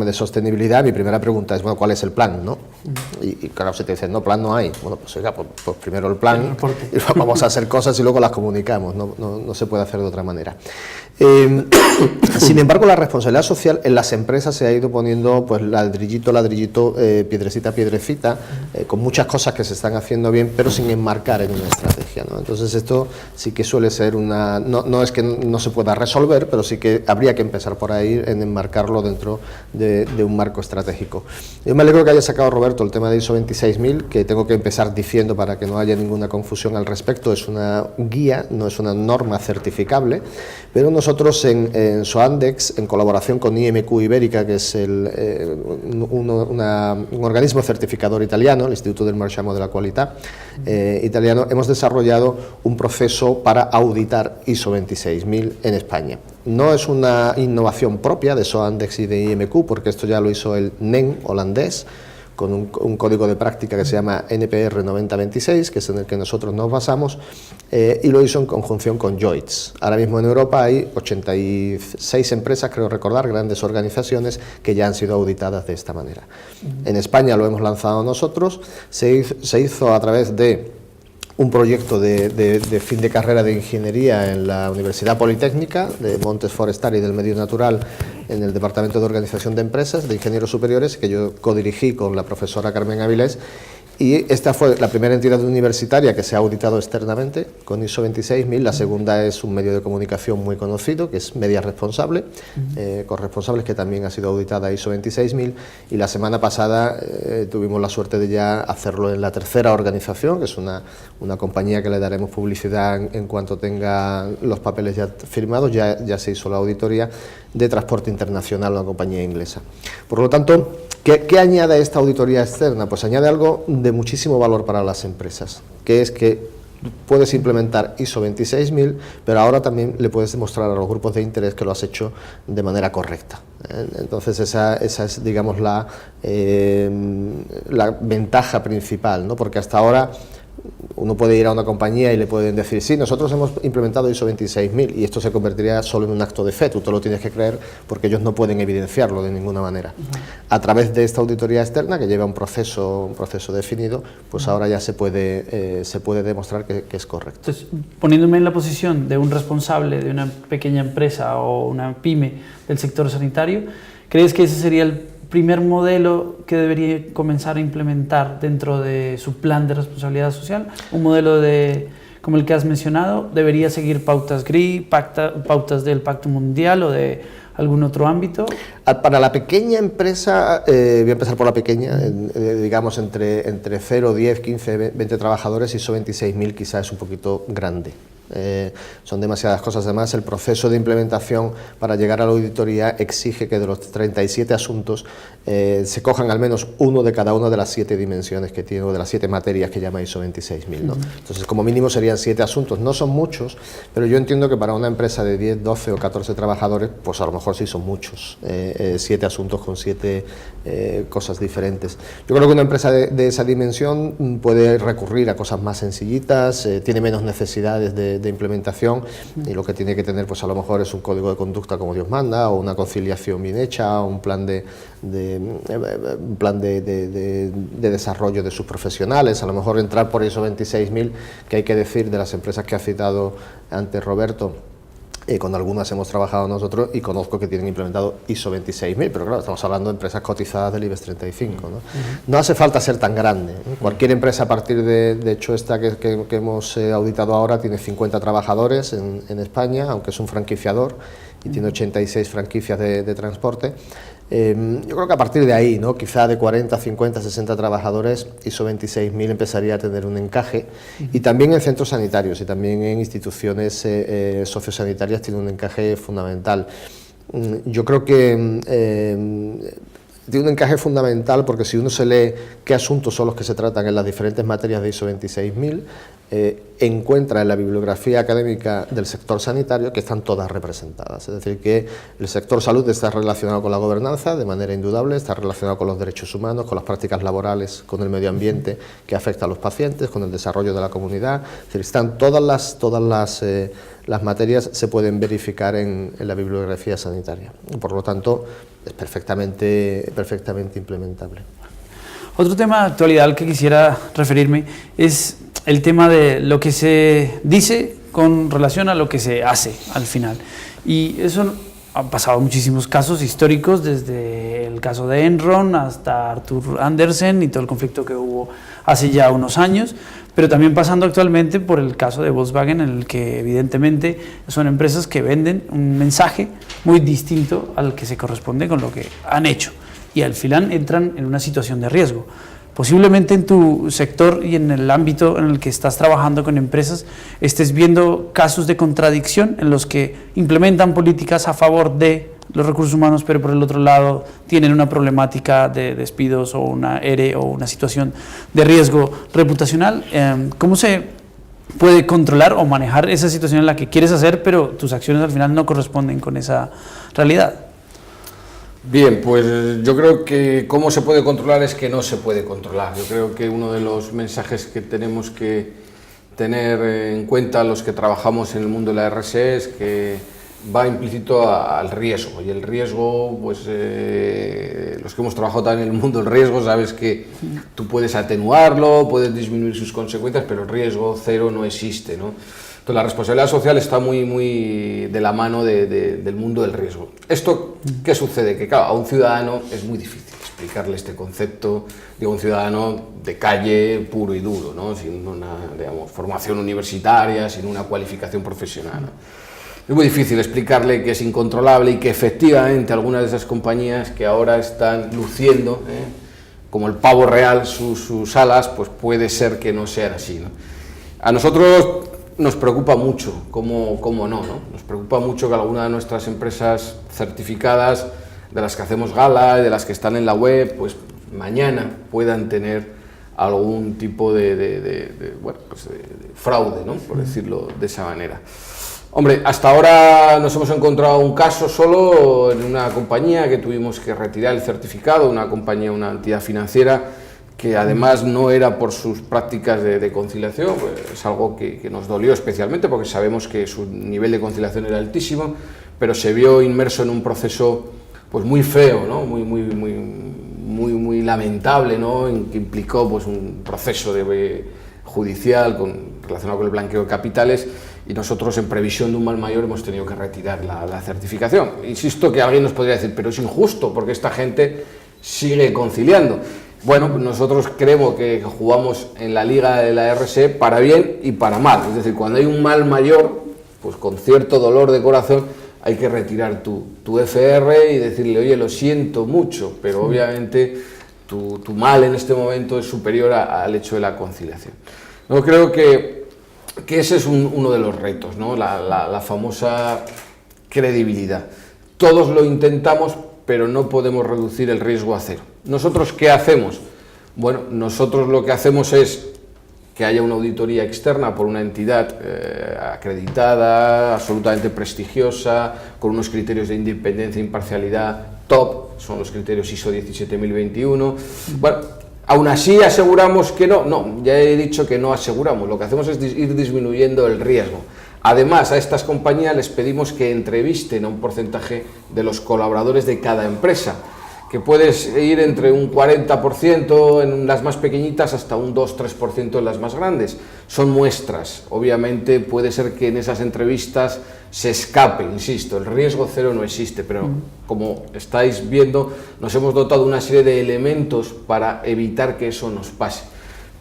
C: de sostenibilidad. Mi primera pregunta es, bueno, ¿cuál es el plan? ¿No? Y claro, se te dice, no, plan no hay. Bueno, pues oiga, pues primero el plan, y vamos a hacer cosas y luego las comunicamos, no se puede hacer de otra manera. Sin embargo, la responsabilidad social en las empresas se ha ido poniendo pues ladrillito, piedrecita, con muchas cosas que se están haciendo bien, pero sin enmarcar en una estrategia, ¿no? Entonces esto sí que suele ser no es que no se pueda resolver, pero sí que habría que empezar por ahí en enmarcarlo dentro de un marco estratégico. Yo me alegro que haya sacado Roberto el tema de ISO 26000, que tengo que empezar diciendo para que no haya ninguna confusión al respecto, es una guía, no es una norma certificable, pero nosotros en SOANDEX, en colaboración con IMQ Ibérica, que es un organismo certificador italiano, el Instituto del Marchamo de la Qualità italiano, hemos desarrollado un proceso para auditar ISO 26000 en España. No es una innovación propia de SOANDEX y de IMQ, porque esto ya lo hizo el NEN holandés, con un código de práctica que se llama NPR 9026, que es en el que nosotros nos basamos, y lo hizo en conjunción con JOITS. Ahora mismo en Europa hay 86 empresas, creo recordar, grandes organizaciones que ya han sido auditadas de esta manera. En España lo hemos lanzado nosotros, se hizo a través de un proyecto de fin de carrera de ingeniería en la Universidad Politécnica de Montes Forestari del Medio Natural, en el Departamento de Organización de Empresas de Ingenieros Superiores, que yo codirigí con la profesora Carmen Avilés, y esta fue la primera entidad universitaria que se ha auditado externamente con ISO 26000. La segunda es un medio de comunicación muy conocido, que es Media Responsable, Corresponsables, que también ha sido auditada ISO 26000, y la semana pasada tuvimos la suerte de ya hacerlo en la tercera organización, que es una compañía que le daremos publicidad en cuanto tenga los papeles ya firmados. Ya se hizo la auditoría de Transporte Internacional, una compañía inglesa. Por lo tanto, ¿qué añade esta auditoría externa? Pues añade algo de muchísimo valor para las empresas, que es que puedes implementar ISO 26000, pero ahora también le puedes demostrar a los grupos de interés que lo has hecho de manera correcta. Entonces esa es, digamos, la ventaja principal, ¿no? Porque hasta ahora uno puede ir a una compañía y le pueden decir, sí, nosotros hemos implementado ISO 26000, y esto se convertiría solo en un acto de fe, tú te lo tienes que creer, porque ellos no pueden evidenciarlo de ninguna manera. A través de esta auditoría externa, que lleva un proceso definido, pues ahora ya se puede demostrar que es correcto.
A: Entonces, poniéndome en la posición de un responsable de una pequeña empresa o una pyme del sector sanitario, ¿crees que ese sería el primer modelo que debería comenzar a implementar dentro de su plan de responsabilidad social? Un modelo como el que has mencionado, ¿debería seguir pautas GRI, pautas del Pacto Mundial o de algún otro ámbito?
C: Para la pequeña empresa, voy a empezar por la pequeña, digamos entre 0, 10, 15, 20 trabajadores, ISO 26000 quizás es un poquito grande. Son demasiadas cosas. Además, el proceso de implementación para llegar a la auditoría exige que de los 37 asuntos se cojan al menos uno de cada una de las 7 dimensiones que tiene, o de las 7 materias que llama ISO 26000, ¿no? Entonces, como mínimo serían 7 asuntos. No son muchos, pero yo entiendo que para una empresa de 10, 12 o 14 trabajadores, pues a lo mejor mejor sí son muchos, 7 asuntos con 7 cosas diferentes. Yo creo que una empresa de esa dimensión puede recurrir a cosas más sencillitas, tiene menos necesidades de implementación, y lo que tiene que tener pues a lo mejor es un código de conducta como Dios manda, o una conciliación bien hecha, o un plan de desarrollo de sus profesionales. A lo mejor entrar por ISO 26000, que hay que decir de las empresas que ha citado antes Roberto, con algunas hemos trabajado nosotros y conozco que tienen implementado ISO 26000, pero claro, estamos hablando de empresas cotizadas del IBEX 35, ¿no? No hace falta ser tan grande, ¿eh? Cualquier empresa a partir de hecho esta que hemos auditado ahora tiene 50 trabajadores en España, aunque es un franquiciador y tiene 86 franquicias de transporte. Yo creo que a partir de ahí, ¿no? Quizá de 40, 50, 60 trabajadores, ISO 26000 empezaría a tener un encaje, y también en centros sanitarios y también en instituciones sociosanitarias tiene un encaje fundamental. Yo creo que tiene un encaje fundamental porque si uno se lee qué asuntos son los que se tratan en las diferentes materias de ISO 26000, encuentra en la bibliografía académica del sector sanitario que están todas representadas. Es decir, que el sector salud está relacionado con la gobernanza de manera indudable, está relacionado con los derechos humanos, con las prácticas laborales, con el medio ambiente que afecta a los pacientes, con el desarrollo de la comunidad. Es decir, están todas las materias se pueden verificar en la bibliografía sanitaria. Por lo tanto, es perfectamente implementable.
A: Otro tema de actualidad al que quisiera referirme es el tema de lo que se dice con relación a lo que se hace al final. Y eso ha pasado muchísimos casos históricos, desde el caso de Enron hasta Arthur Andersen y todo el conflicto que hubo hace ya unos años, pero también pasando actualmente por el caso de Volkswagen, en el que evidentemente son empresas que venden un mensaje muy distinto al que se corresponde con lo que han hecho, y al final entran en una situación de riesgo. Posiblemente en tu sector y en el ámbito en el que estás trabajando con empresas estés viendo casos de contradicción en los que implementan políticas a favor de los recursos humanos, pero por el otro lado tienen una problemática de despidos o una ERE o una situación de riesgo reputacional. ¿Cómo se puede controlar o manejar esa situación en la que quieres hacer, pero tus acciones al final no corresponden con esa realidad?
B: Bien, pues yo creo que cómo se puede controlar es que no se puede controlar. Yo creo que uno de los mensajes que tenemos que tener en cuenta los que trabajamos en el mundo de la RSE es que va implícito al riesgo, y el riesgo, pues los que hemos trabajado también en el mundo del riesgo sabes que tú puedes atenuarlo, puedes disminuir sus consecuencias, pero el riesgo cero no existe, ¿no? Entonces la responsabilidad social está muy de la mano del mundo del riesgo. ¿Esto qué sucede? Que claro, a un ciudadano es muy difícil explicarle este concepto, digo, un ciudadano de calle puro y duro, ¿no? Sin una, digamos, formación universitaria, sin una cualificación profesional, ¿no? Es muy difícil explicarle que es incontrolable y que efectivamente algunas de esas compañías que ahora están luciendo, como el pavo real, sus alas, pues puede ser que no sean así, ¿no? A nosotros nos preocupa mucho, cómo no. Nos preocupa mucho que algunas de nuestras empresas certificadas, de las que hacemos gala y de las que están en la web, pues mañana puedan tener algún tipo de fraude, ¿no? Por decirlo de esa manera. Hombre, hasta ahora nos hemos encontrado un caso solo en una compañía que tuvimos que retirar el certificado, una entidad financiera, que además no era por sus prácticas de conciliación, pues es algo que nos dolió especialmente porque sabemos que su nivel de conciliación era altísimo, pero se vio inmerso en un proceso pues muy feo, ¿no? muy lamentable, ¿no? Que implicó pues un proceso judicial relacionado con el blanqueo de capitales, y nosotros, en previsión de un mal mayor, hemos tenido que retirar la certificación. Insisto que alguien nos podría decir, pero es injusto porque esta gente sigue conciliando. Bueno, nosotros creemos que jugamos en la liga de la RSE para bien y para mal. Es decir, cuando hay un mal mayor, pues con cierto dolor de corazón hay que retirar tu FR y decirle, oye, lo siento mucho, pero obviamente tu mal en este momento es superior al hecho de la conciliación. No, creo que ese es uno de los retos, ¿no? La famosa credibilidad. Todos lo intentamos, pero no podemos reducir el riesgo a cero. ¿Nosotros qué hacemos? Bueno, nosotros lo que hacemos es que haya una auditoría externa por una entidad acreditada, absolutamente prestigiosa, con unos criterios de independencia e imparcialidad top, son los criterios ISO 17021. Bueno, aún así aseguramos que no, ya he dicho que no aseguramos, lo que hacemos es ir disminuyendo el riesgo. Además, a estas compañías les pedimos que entrevisten a un porcentaje de los colaboradores de cada empresa, que puedes ir entre un 40% en las más pequeñitas hasta un 2-3% en las más grandes. Son muestras. Obviamente puede ser que en esas entrevistas se escape, insisto, el riesgo cero no existe, pero como estáis viendo, nos hemos dotado una serie de elementos para evitar que eso nos pase.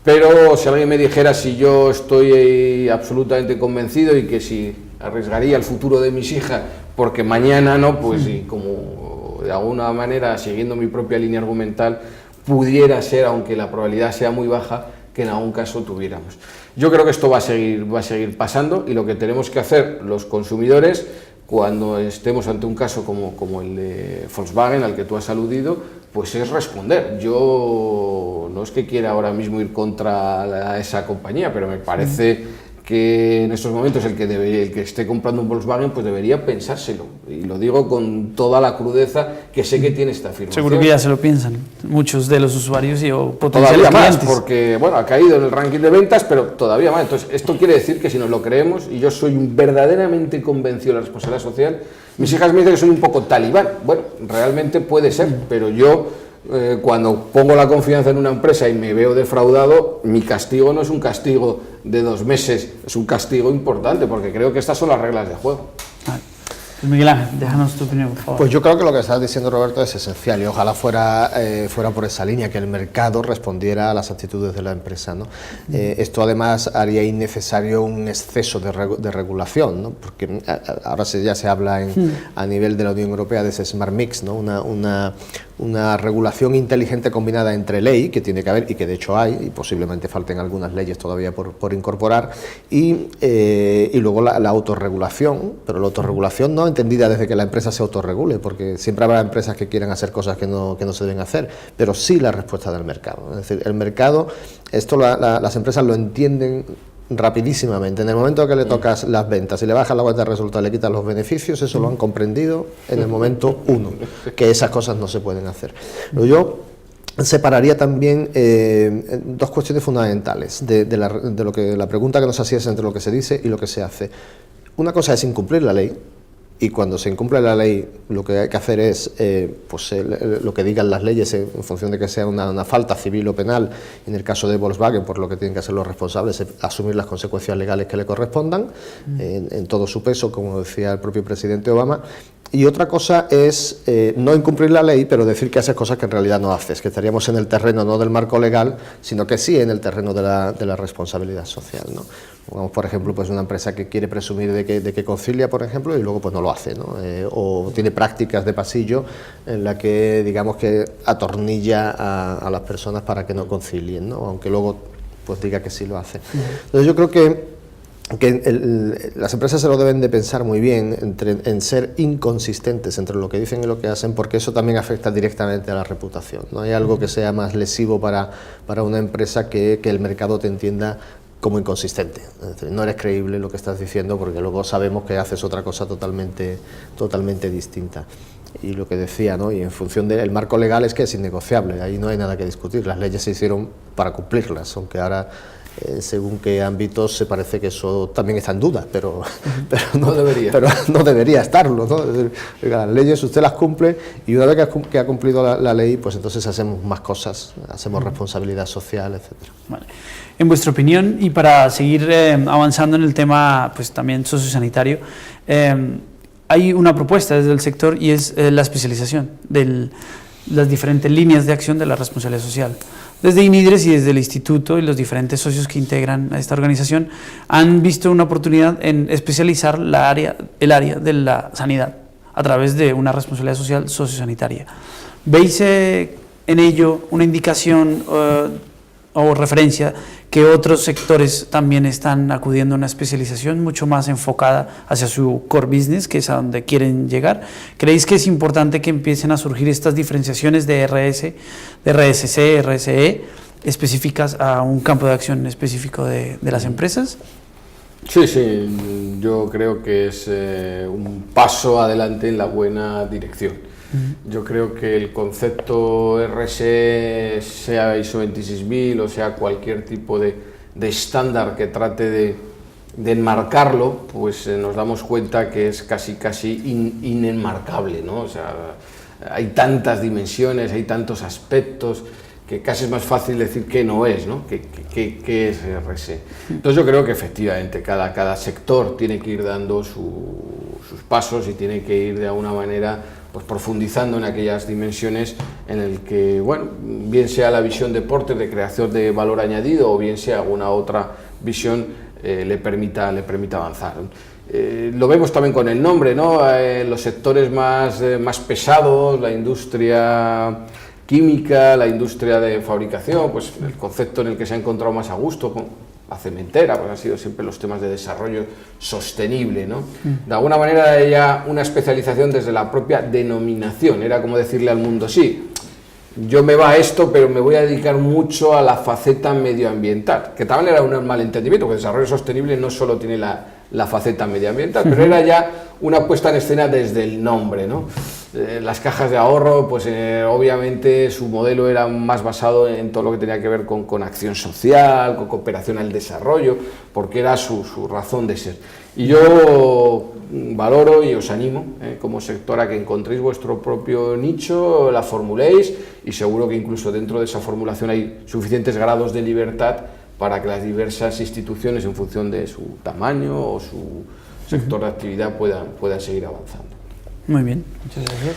B: Pero si alguien me dijera si yo estoy absolutamente convencido y que si arriesgaría el futuro de mis hijas porque mañana no, pues y como de alguna manera, siguiendo mi propia línea argumental, pudiera ser, aunque la probabilidad sea muy baja, que en algún caso tuviéramos. Yo creo que esto va a seguir pasando, y lo que tenemos que hacer los consumidores, cuando estemos ante un caso como el de Volkswagen, al que tú has aludido, pues es responder. Yo no es que quiera ahora mismo ir contra esa compañía, pero me parece que en estos momentos el que esté comprando un Volkswagen pues debería pensárselo, y lo digo con toda la crudeza que sé que tiene esta afirmación.
A: Seguro que ya se lo piensan muchos de los usuarios y o potenciales
B: todavía más,
A: clientes.
B: porque bueno, ha caído en el ranking de ventas, pero todavía más. Entonces esto quiere decir que si nos lo creemos, y yo soy verdaderamente convencido de la responsabilidad social, mis hijas me dicen que soy un poco talibán. Bueno, realmente puede ser, pero yo cuando pongo la confianza en una empresa y me veo defraudado, mi castigo no es un castigo de 2 meses, es un castigo importante, porque creo que estas son las reglas de juego.
A: Pues Miguel Ángel, déjanos tu opinión, por favor.
C: Pues yo creo que lo que estás diciendo, Roberto, es esencial, y ojalá fuera por esa línea, que el mercado respondiera a las actitudes de la empresa, ¿no? Esto además haría innecesario un exceso de regulación, ¿no? Porque ahora ya se habla a nivel de la Unión Europea de ese Smart Mix, ¿no? Una regulación inteligente combinada entre ley, que tiene que haber y que de hecho hay, y posiblemente falten algunas leyes todavía por incorporar, y luego la autorregulación, pero la autorregulación no entendida desde que la empresa se autorregule, porque siempre habrá empresas que quieran hacer cosas que no se deben hacer, pero sí la respuesta del mercado. Es decir, el mercado, esto las empresas lo entienden rapidísimamente. En el momento que le tocas las ventas y le bajas la cuenta de resultados, le quitas los beneficios, eso lo han comprendido en el momento 1, que esas cosas no se pueden hacer. Pero yo separaría también 2 cuestiones fundamentales de la pregunta que nos hacías entre lo que se dice y lo que se hace. Una cosa es incumplir la ley, y cuando se incumple la ley lo que hay que hacer es lo que digan las leyes en función de que sea una falta civil o penal. En el caso de Volkswagen, por lo que tienen que hacer los responsables es asumir las consecuencias legales que le correspondan en todo su peso, como decía el propio presidente Obama. Y otra cosa es no incumplir la ley, pero decir que haces cosas que en realidad no haces, que estaríamos en el terreno no del marco legal, sino que sí en el terreno de la responsabilidad social, ¿no? Pongamos, por ejemplo, pues una empresa que quiere presumir de que concilia, por ejemplo, y luego pues no lo hace, ¿no? O tiene prácticas de pasillo en la que, digamos, que atornilla a las personas para que no concilien, ¿no? Aunque luego pues diga que sí lo hace. Entonces yo creo que las empresas se lo deben de pensar muy bien en ser inconsistentes entre lo que dicen y lo que hacen, porque eso también afecta directamente a la reputación. No hay algo que sea más lesivo para una empresa que el mercado te entienda como inconsistente. Es decir, no eres creíble lo que estás diciendo, porque luego sabemos que haces otra cosa totalmente distinta. Y lo que decía, ¿no? Y en función del marco legal es que es innegociable, ahí no hay nada que discutir. Las leyes se hicieron para cumplirlas, aunque ahora según qué ámbitos se parece que eso también está en duda, pero no debería estarlo, ¿no? Es decir, las leyes usted las cumple, y una vez que ha cumplido la ley, pues entonces hacemos más cosas, hacemos responsabilidad social, etcétera. Vale.
A: En vuestra opinión, y para seguir avanzando en el tema pues también sociosanitario, hay una propuesta desde el sector, y es la especialización de las diferentes líneas de acción de la responsabilidad social. Desde INIDRES y desde el instituto y los diferentes socios que integran a esta organización han visto una oportunidad en especializar el área de la sanidad a través de una responsabilidad social sociosanitaria. ¿Veis en ello una indicación o referencia que otros sectores también están acudiendo a una especialización mucho más enfocada hacia su core business, que es a donde quieren llegar. ¿Creéis que es importante que empiecen a surgir estas diferenciaciones de RS, de RSC, RSE, específicas a un campo de acción específico de las empresas?
B: Sí, sí, yo creo que es un paso adelante en la buena dirección. Yo creo que el concepto RSE, sea ISO 26000 o sea cualquier tipo de estándar que trate de enmarcarlo, pues nos damos cuenta que es casi inenmarcable, ¿no? O sea, hay tantas dimensiones, hay tantos aspectos que casi es más fácil decir qué no es, ¿no? ¿Qué es RSE? Entonces yo creo que efectivamente cada sector tiene que ir dando sus pasos y tiene que ir de alguna manera pues profundizando en aquellas dimensiones en el que, bueno, bien sea la visión deporte de creación de valor añadido o bien sea alguna otra visión le permita avanzar. Lo vemos también con el nombre, ¿no? Los sectores más pesados, la industria química, la industria de fabricación, pues el concepto en el que se ha encontrado más a gusto con la cementera, pues han sido siempre los temas de desarrollo sostenible, ¿no? De alguna manera era ya una especialización desde la propia denominación, era como decirle al mundo, sí, yo me va a esto, pero me voy a dedicar mucho a la faceta medioambiental, que también era un malentendimiento, porque el desarrollo sostenible no solo tiene la faceta medioambiental, pero era ya una puesta en escena desde el nombre, ¿no? Las cajas de ahorro, pues obviamente su modelo era más basado en todo lo que tenía que ver con acción social, con cooperación al desarrollo, porque era su razón de ser. Y yo valoro y os animo como sector a que encontréis vuestro propio nicho, la formuléis y seguro que incluso dentro de esa formulación hay suficientes grados de libertad para que las diversas instituciones, en función de su tamaño o su sector de actividad, puedan seguir avanzando.
A: Muy bien, muchas gracias.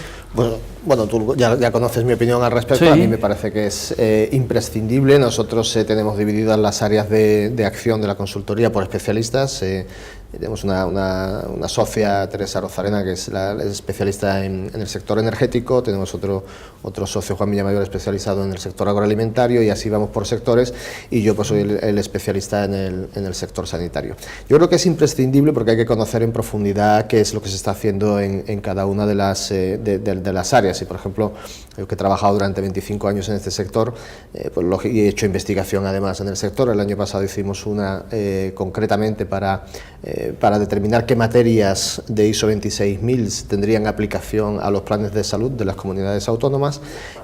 C: Bueno, tú ya conoces mi opinión al respecto. Sí. A mí me parece que es imprescindible. Nosotros tenemos divididas las áreas de acción de la consultoría por especialistas. Tenemos una socia, Teresa Rozarena, que es especialista en el sector energético. Tenemos otro socio, Juan Villamayor, especializado en el sector agroalimentario, y así vamos por sectores, y yo pues soy el especialista en el sector sanitario. Yo creo que es imprescindible porque hay que conocer en profundidad qué es lo que se está haciendo en cada una de las áreas. Y por ejemplo, yo que he trabajado durante 25 años en este sector, pues, y he hecho investigación además en el sector. El año pasado hicimos una concretamente para determinar qué materias de ISO 26000 tendrían aplicación a los planes de salud de las comunidades autónomas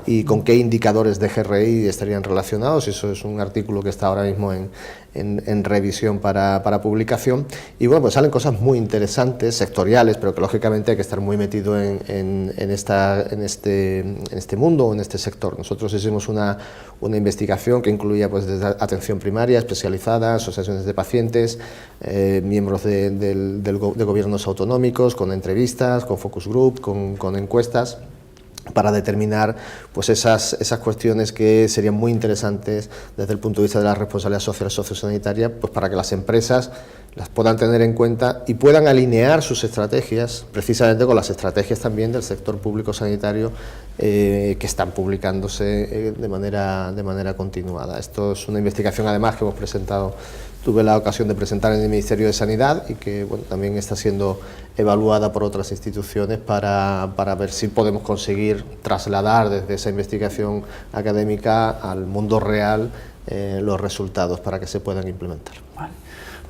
C: y con qué indicadores de GRI estarían relacionados. Eso es un artículo que está ahora mismo en revisión para publicación, y bueno, pues salen cosas muy interesantes, sectoriales, pero que lógicamente hay que estar muy metido en este mundo o en este sector. Nosotros hicimos una investigación que incluía pues desde atención primaria, especializada, asociaciones de pacientes, miembros de gobiernos autonómicos, con entrevistas, con focus group, con encuestas, para determinar pues esas cuestiones que serían muy interesantes desde el punto de vista de la responsabilidad social sociosanitaria, pues para que las empresas las puedan tener en cuenta y puedan alinear sus estrategias precisamente con las estrategias también del sector público sanitario que están publicándose de manera continuada. Esto es una investigación además que hemos presentado, tuve la ocasión de presentar en el Ministerio de Sanidad, y que bueno, también está siendo evaluada por otras instituciones para ver si podemos conseguir trasladar desde esa investigación académica al mundo real los resultados para que se puedan implementar.
A: Vale.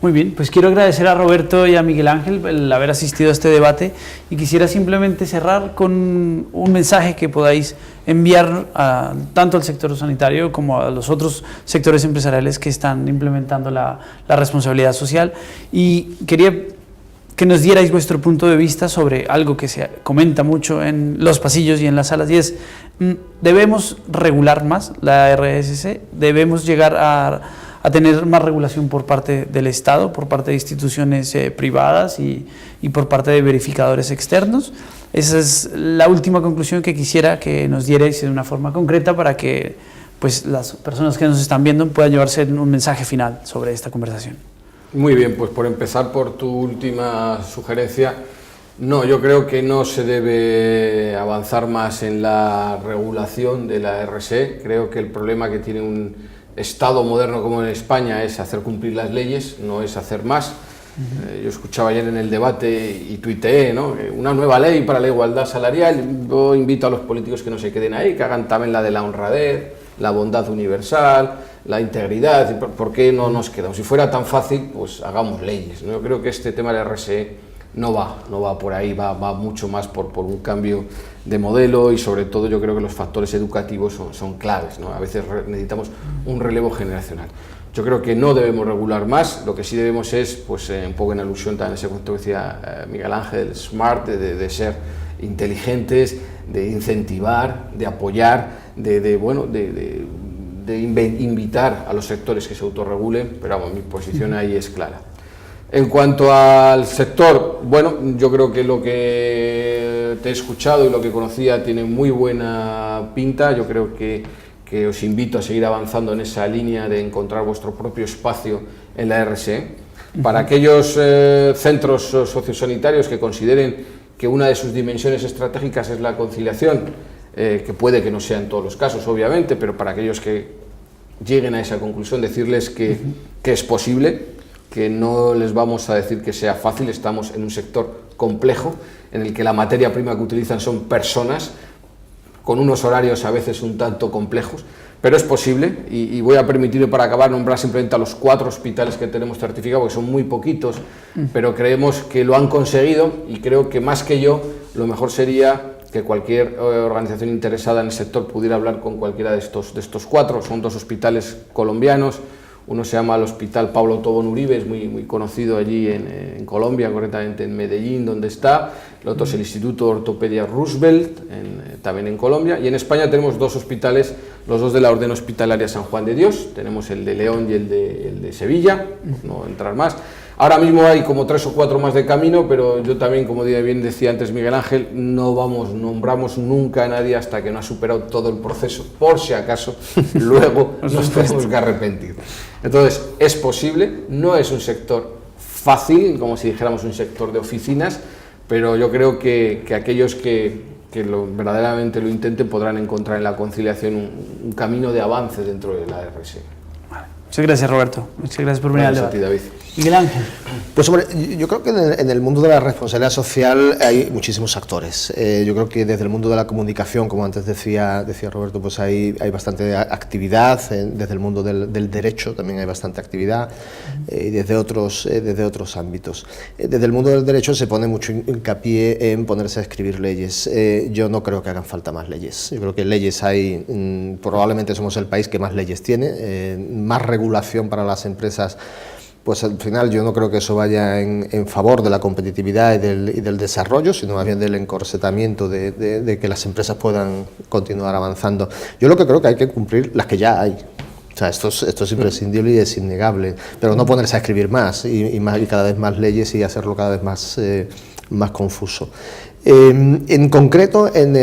A: Muy bien, pues quiero agradecer a Roberto y a Miguel Ángel el haber asistido a este debate, y quisiera simplemente cerrar con un mensaje que podáis enviar tanto al sector sanitario como a los otros sectores empresariales que están implementando la responsabilidad social, y quería que nos dierais vuestro punto de vista sobre algo que se comenta mucho en los pasillos y en las salas, y es: debemos regular más la RSC, debemos llegar a tener más regulación por parte del Estado, por parte de instituciones privadas y por parte de verificadores externos. Esa es la última conclusión que quisiera que nos dierais de una forma concreta para que pues, las personas que nos están viendo puedan llevarse un mensaje final sobre esta conversación.
B: Muy bien, pues por empezar por tu última sugerencia, no, yo creo que no se debe avanzar más en la regulación de la RSE. Creo que el problema que tiene Estado moderno como en España es hacer cumplir las leyes, no es hacer más. Yo escuchaba ayer en el debate y tuiteé, ¿no?, una nueva ley para la igualdad salarial. Yo invito a los políticos que no se queden ahí, que hagan también la de la honradez, la bondad universal, la integridad. ¿Por qué no nos quedamos? Si fuera tan fácil, pues hagamos leyes, ¿no? Yo creo que este tema del RSE no va por ahí, va mucho más por un cambio de modelo, y sobre todo yo creo que los factores educativos son claves, ¿no? A veces necesitamos un relevo generacional. Yo creo que no debemos regular más, lo que sí debemos es, pues un poco en alusión también a ese concepto que decía Miguel Ángel, smart, de ser inteligentes, de incentivar, de apoyar, de invitar a los sectores que se autorregulen, pero vamos, mi posición ahí es clara. En cuanto al sector, bueno, yo creo que lo que te he escuchado y lo que conocía tiene muy buena pinta. Yo creo que os invito a seguir avanzando en esa línea de encontrar vuestro propio espacio en la RSE. Para aquellos centros sociosanitarios que consideren que una de sus dimensiones estratégicas es la conciliación, que puede que no sea en todos los casos, obviamente, pero para aquellos que lleguen a esa conclusión, decirles que es posible, que no les vamos a decir que sea fácil. Estamos en un sector complejo, en el que la materia prima que utilizan son personas, con unos horarios a veces un tanto complejos, pero es posible, y voy a permitirme para acabar nombrar simplemente a los 4 hospitales que tenemos certificados, porque son muy poquitos, pero creemos que lo han conseguido, y creo que más que yo, lo mejor sería que cualquier organización interesada en el sector pudiera hablar con cualquiera de estos 4. Son 2 hospitales colombianos. Uno se llama el Hospital Pablo Tobón Uribe, es muy conocido allí en Colombia, concretamente en Medellín, donde está. El otro es el Instituto de Ortopedia Roosevelt, también en Colombia. Y en España tenemos 2 hospitales, los 2 de la Orden Hospitalaria San Juan de Dios. Tenemos el de León y el de Sevilla, no entrar más. Ahora mismo hay como 3 o 4 más de camino, pero yo también, como bien decía antes Miguel Ángel, no nombramos nunca a nadie hasta que no ha superado todo el proceso, por si acaso luego nos tenemos que arrepentir. Entonces, es posible, no es un sector fácil, como si dijéramos un sector de oficinas, pero yo creo que aquellos que verdaderamente lo intenten podrán encontrar en la conciliación un camino de avance dentro de la RSE.
A: Muchas gracias, Roberto. Muchas gracias por venir al debate.
B: David.
A: Miguel Ángel.
C: Pues hombre, yo creo que en el mundo de la responsabilidad social hay muchísimos actores. Yo creo que desde el mundo de la comunicación, como antes decía Roberto, pues hay bastante actividad. Desde el mundo del derecho también hay bastante actividad, y desde otros ámbitos. Desde el mundo del derecho se pone mucho hincapié en ponerse a escribir leyes. Yo no creo que hagan falta más leyes. Yo creo que leyes hay, probablemente somos el país que más leyes tiene, más regulación para las empresas. Pues al final yo no creo que eso vaya en favor de la competitividad y del desarrollo, sino más bien del encorsetamiento de que las empresas puedan continuar avanzando. Yo lo que creo que hay que cumplir las que ya hay. O sea, esto es imprescindible y es innegable, pero no ponerse a escribir más y cada vez más leyes y hacerlo cada vez más confuso. En concreto, en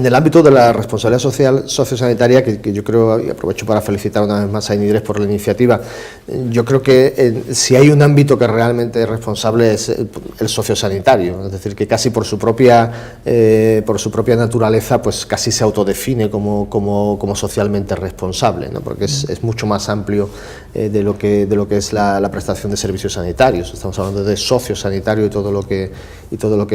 C: el ámbito de la responsabilidad social sociosanitaria, que yo creo, y aprovecho para felicitar una vez más a INIDRES por la iniciativa, yo creo que si hay un ámbito que realmente es responsable es el sociosanitario, es decir, que casi por su propia naturaleza pues casi se autodefine como socialmente responsable, ¿no? Porque es mucho más amplio de lo que es la prestación de servicios sanitarios. Estamos hablando de sociosanitario y todo lo que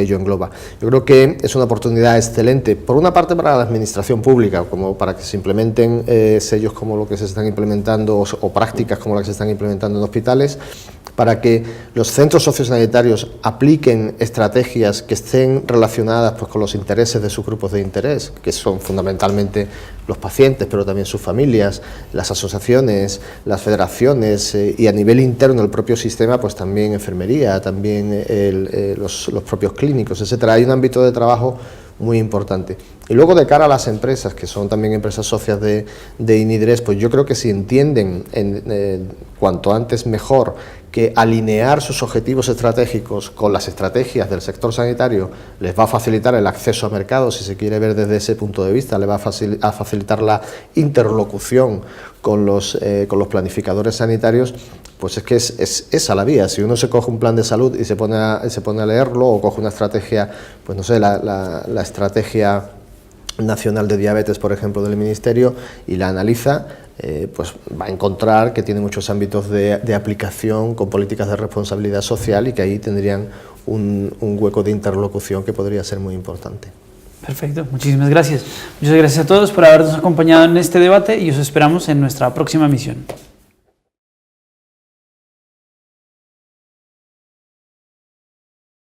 C: ello engloba. Yo creo que es una oportunidad excelente, por una parte para la administración pública, como para que se implementen sellos como lo que se están implementando o prácticas como las que se están implementando en hospitales, para que los centros sociosanitarios apliquen estrategias que estén relacionadas pues, con los intereses de sus grupos de interés, que son fundamentalmente los pacientes, pero también sus familias, las asociaciones, las federaciones y a nivel interno el propio sistema, pues también enfermería, también los propios clínicos, etcétera. Hay un ámbito de trabajo muy importante. Y luego de cara a las empresas, que son también empresas socias de INIDRES, pues yo creo que si entienden cuanto antes mejor que alinear sus objetivos estratégicos con las estrategias del sector sanitario les va a facilitar el acceso a mercado, si se quiere ver desde ese punto de vista, les va a facilitar la interlocución con los planificadores sanitarios, pues es que es esa la vía. Si uno se coge un plan de salud y se pone a leerlo, o coge una estrategia, pues no sé, la estrategia nacional de diabetes, por ejemplo, del Ministerio, y la analiza, pues va a encontrar que tiene muchos ámbitos de aplicación con políticas de responsabilidad social y que ahí tendrían un hueco de interlocución que podría ser muy importante.
A: Perfecto, muchísimas gracias. Muchas gracias a todos por habernos acompañado en este debate y os esperamos en nuestra próxima misión.